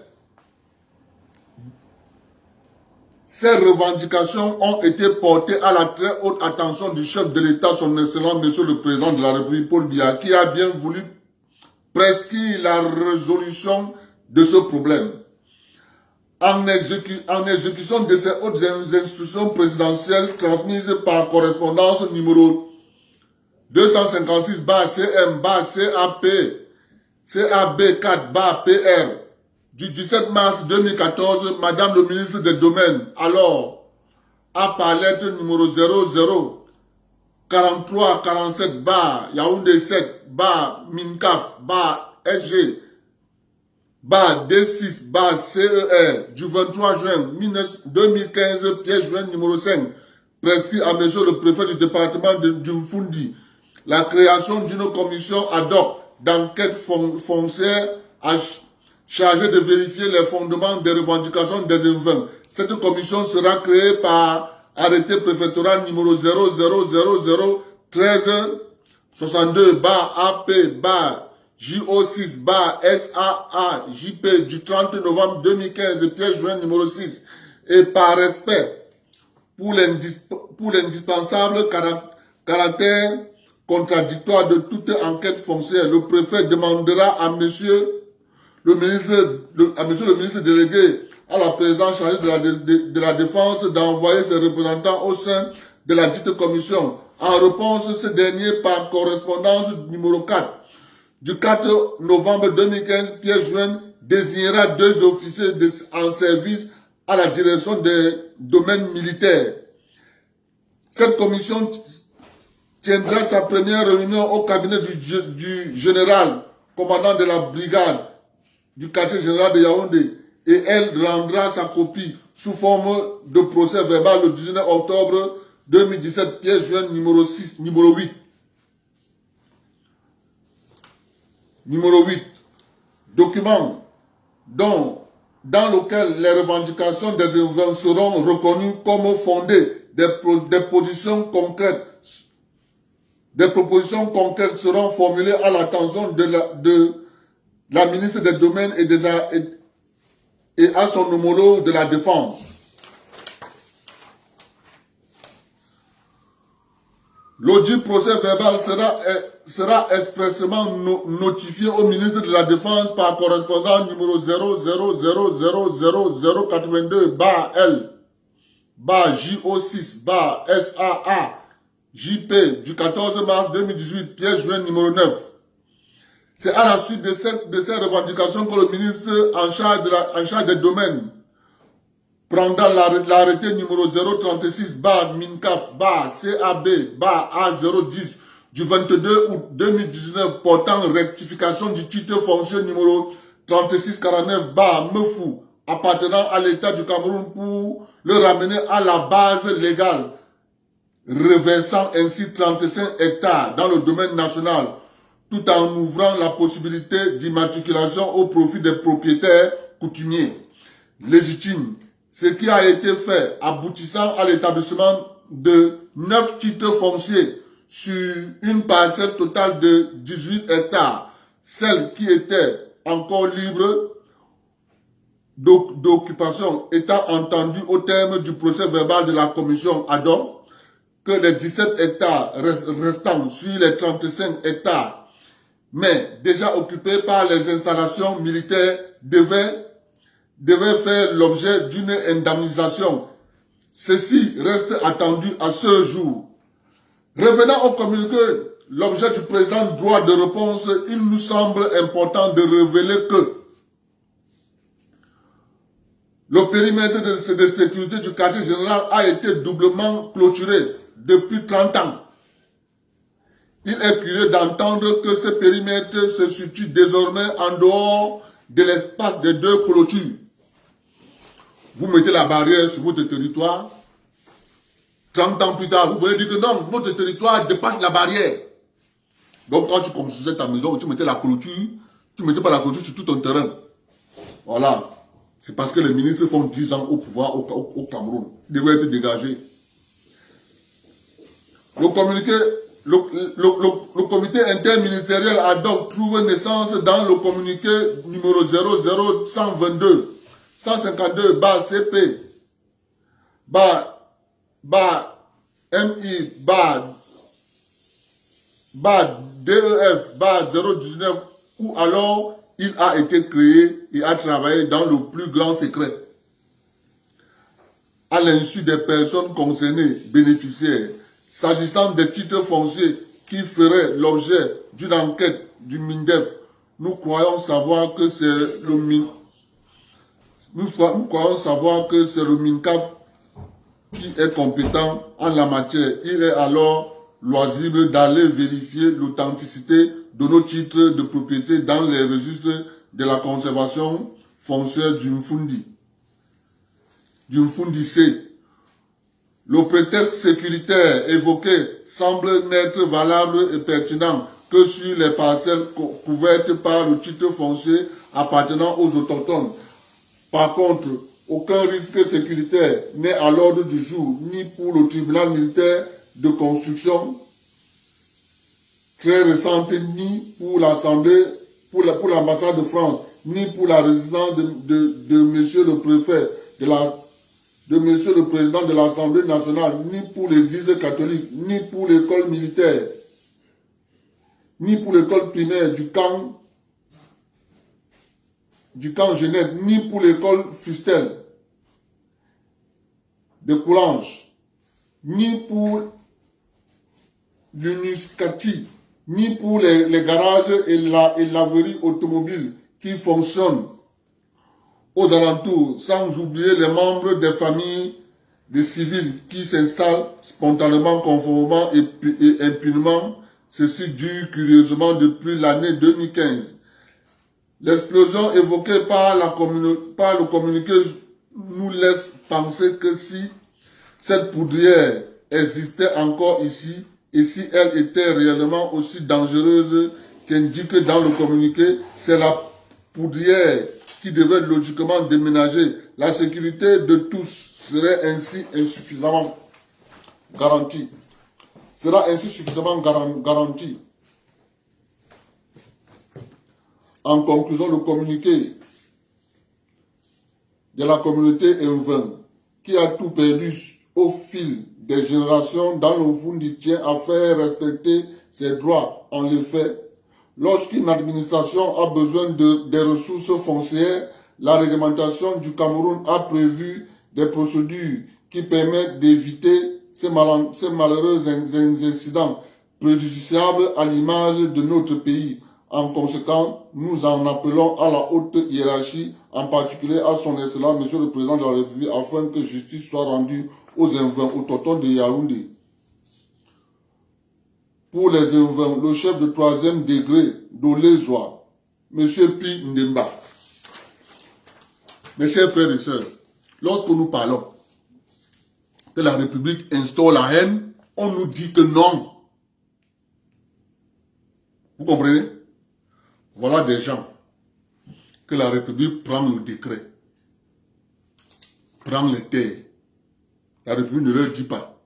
ces revendications ont été portées à la très haute attention du chef de l'État, son Excellence, Monsieur le Président de la République, Paul Biya, qui a bien voulu prescrire la résolution de ce problème. En exécution de ces hautes instructions présidentielles transmises par correspondance numéro 256-CM-CAP, CAB4-PR, du 17 mars 2014, Madame le ministre des Domaines, alors, a par lettre numéro 00 43 47 Yaoundé 7 Mincaf SG D6 CER du 23 juin 2015, pièce jointe numéro 5, prescrit à monsieur le préfet du département du Mfundi la création d'une commission ad hoc d'enquête foncière chargée de vérifier les fondements des revendications des Mveng. Cette commission sera créée par arrêté préfectoral numéro 00001362 AP JO6 SAA JP du 30 novembre 2015, pièce jointe numéro 6, et par respect pour l'indispensable caractère contradictoire de toute enquête foncière, le préfet demandera à monsieur le ministre délégué à la présidence chargée de la défense d'envoyer ses représentants au sein de la dite commission. En réponse, ce dernier, par correspondance numéro 4, du 4 novembre 2015, pièce jointe, désignera 2 officiers en service à la direction des domaines militaires. Cette commission tiendra sa première réunion au cabinet du général, commandant de la brigade du quartier général de Yaoundé, et elle rendra sa copie sous forme de procès verbal le 19 octobre 2017, pièce jointe numéro 8. Numéro 8. Document dans lequel les revendications des Mveng seront reconnues comme fondées. Des propositions concrètes seront formulées à l'attention de la ministre des Domaines et à son homologue de la Défense. L'audit procès verbal sera expressément notifié au ministre de la Défense par correspondance numéro 0000082 L JO6 SAA JP du 14 mars 2018, pièce jointe numéro 9. C'est à la suite de ces revendications que le ministre en charge des domaines prendra l'arrêté numéro 036 Mincaf CAB A010 du 22 août 2019 portant rectification du titre foncier numéro 3649 Mefou appartenant à l'État du Cameroun pour le ramener à la base légale, reversant ainsi 35 hectares dans le domaine national, tout en ouvrant la possibilité d'immatriculation au profit des propriétaires coutumiers légitimes, ce qui a été fait, aboutissant à l'établissement de 9 titres fonciers sur une parcelle totale de 18 hectares, celle qui était encore libre d'occupation étant entendue au terme du procès verbal de la commission ad hoc que les 17 hectares restants sur les 35 hectares, mais déjà occupés par les installations militaires, devaient faire l'objet d'une indemnisation. Ceci reste attendu à ce jour. Revenant au communiqué, l'objet du présent droit de réponse, il nous semble important de révéler que le périmètre de sécurité du quartier général a été doublement clôturé depuis 30 ans. Il est curieux d'entendre que ce périmètre se situe désormais en dehors de l'espace des deux clôtures. Vous mettez la barrière sur votre territoire, 30 ans plus tard, vous venez dire que non, notre territoire dépasse la barrière. Donc quand tu construisais ta maison, tu mettais la clôture, tu ne mettais pas la clôture sur tout ton terrain. Voilà. C'est parce que les ministres font 10 ans au pouvoir au Cameroun. Ils devraient être dégagés. Le comité interministériel a donc trouvé naissance dans le communiqué numéro 00122 152-CP MI DEF 019 où alors il a été créé et a travaillé dans le plus grand secret. À l'insu des personnes concernées, bénéficiaires, s'agissant des titres fonciers qui feraient l'objet d'une enquête du MINDEF, nous croyons savoir que c'est le MINCAF qui est compétent en la matière. Il est alors loisible d'aller vérifier l'authenticité de nos titres de propriété dans les registres de la conservation foncière d'une Fundi C. Le prétexte sécuritaire évoqué semble n'être valable et pertinent que sur les parcelles couvertes par le titre foncier appartenant aux autochtones. Par contre, aucun risque sécuritaire n'est à l'ordre du jour, ni pour le tribunal militaire de construction très récente, ni pour l'Assemblée, pour l'ambassade de France, ni pour la résidence de monsieur le préfet de monsieur le président de l'Assemblée nationale, ni pour l'église catholique, ni pour l'école militaire, ni pour l'école primaire du camp Genève, ni pour l'école Fustel de Coulanges, ni pour l'UNISCATI, ni pour les garages et laveries automobiles qui fonctionnent aux alentours, sans oublier les membres des familles des civils qui s'installent spontanément, conformément et impunément. Ceci dure curieusement depuis l'année 2015. L'explosion évoquée par le communiqué nous laisse penser que si cette poudrière existait encore ici, et si elle était réellement aussi dangereuse qu'indiqué dans le communiqué, c'est la poudrière qui devrait logiquement déménager. La sécurité de tous serait ainsi insuffisamment garantie. En conclusion, le communiqué de la communauté M20, qui a tout perdu au fil des générations dans le Fundi, tient à faire respecter ses droits. En effet, lorsqu'une administration a besoin des ressources foncières, la réglementation du Cameroun a prévu des procédures qui permettent d'éviter ces malheureux incidents préjudiciables à l'image de notre pays. En conséquence, nous en appelons à la haute hiérarchie, en particulier à son excellence, Monsieur le Président de la République, afin que justice soit rendue aux autochtones de Yaoundé. Pour les Invins, le chef de 3e degré d'Olézoa, M. Pi Ndemba. Mes chers frères et sœurs, lorsque nous parlons que la République instaure la haine, on nous dit que non. Vous comprenez? Voilà des gens que la République prend le décret, prend les terres. La République ne leur dit pas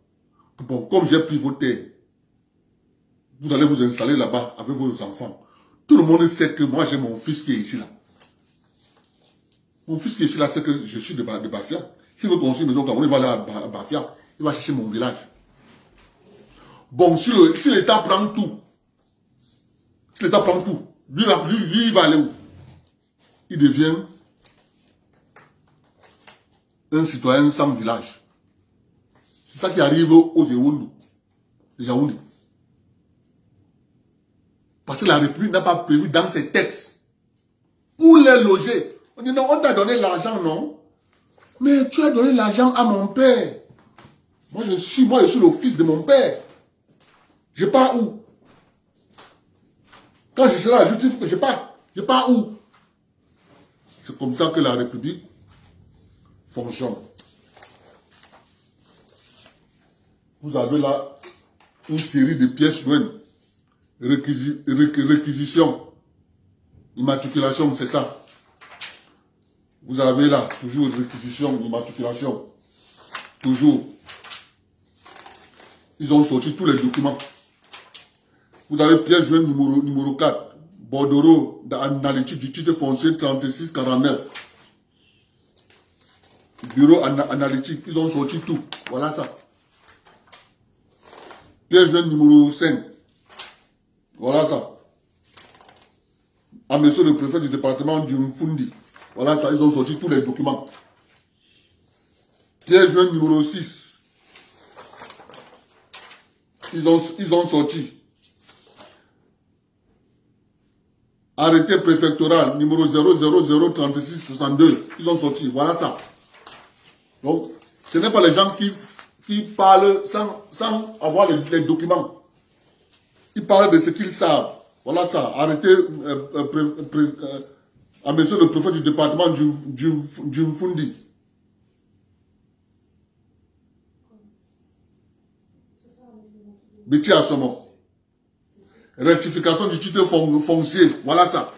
que bon, comme j'ai pris vos terres, vous allez vous installer là-bas avec vos enfants. Tout le monde sait que moi j'ai mon fils qui est ici là. Mon fils qui est ici là, c'est que je suis de Bafia. S'il veut construire une maison Cameroun, il va aller à Bafia. Il va chercher mon village. Bon, si l'État prend tout, lui, il va aller où? Il devient un citoyen sans village. C'est ça qui arrive aux Ewoundou. de Yaoundé. Parce que la République n'a pas prévu dans ses textes où les loger. On dit non, on t'a donné l'argent, non? Mais tu as donné l'argent à mon père. Moi, je suis le fils de mon père. Je pars où? Quand je serai à la justice, je pars. Je pars où? C'est comme ça que la République fonctionne. Vous avez là une série de pièces jointes. Réquisition. Immatriculation, c'est ça. Vous avez là, toujours réquisition, immatriculation. Toujours. Ils ont sorti tous les documents. Vous avez pièce jointe numéro 4. Bordereau d'analytique du titre foncier 3649. Bureau analytique, ils ont sorti tout. Voilà ça. Pièce jointe numéro 5. Voilà ça. À monsieur le préfet du département du Mfundi. Voilà ça, ils ont sorti tous les documents. Pièce jointe numéro 6. Ils ont sorti. Arrêté préfectoral numéro 0003662. Ils ont sorti. Voilà ça. Donc, ce n'est pas les gens qui parlent sans avoir les documents. Ils parlent de ce qu'ils savent. Voilà ça. Arrêté à monsieur le préfet du département du Mfundi. Béti à Somo. Rectification du titre foncier. Voilà ça.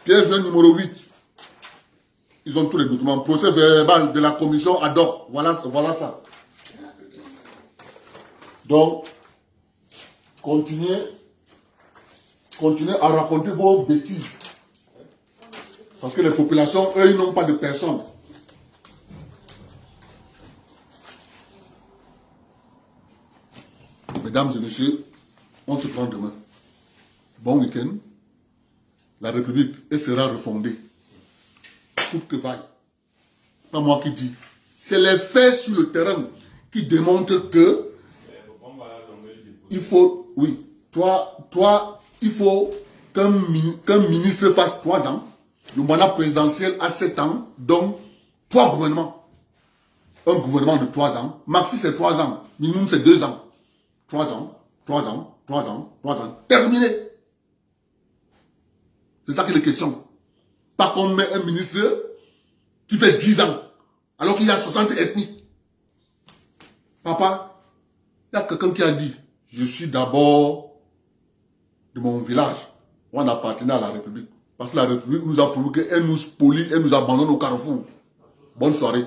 Pièce jointe numéro 8. Ils ont tous les documents. Procès verbal de la commission ad hoc. Voilà ça. Donc, continuez à raconter vos bêtises. Parce que les populations, eux, ils n'ont pas de personne. Mesdames et messieurs, on se prend demain. Bon week-end. La République, elle sera refondée. Coûte que vaille. Pas moi qui dis. C'est les faits sur le terrain qui démontrent que il faut, oui, toi, il faut qu'un ministre fasse 3 ans. Le mandat présidentiel a 7 ans, donc 3 gouvernements. Un gouvernement de 3 ans. Maxi, c'est 3 ans. Minimum, c'est 2 ans. 3 ans, 3 ans, 3 ans, 3 ans. Terminé. C'est ça qui est la question. Pas qu'on met un ministre qui fait 10 ans, alors qu'il y a 60 ethnies. Papa, il y a quelqu'un qui a dit, je suis d'abord de mon village. On appartenait à la République. Parce que la République nous a prouvé qu'elle nous spolie, elle nous abandonne au carrefour. Bonne soirée.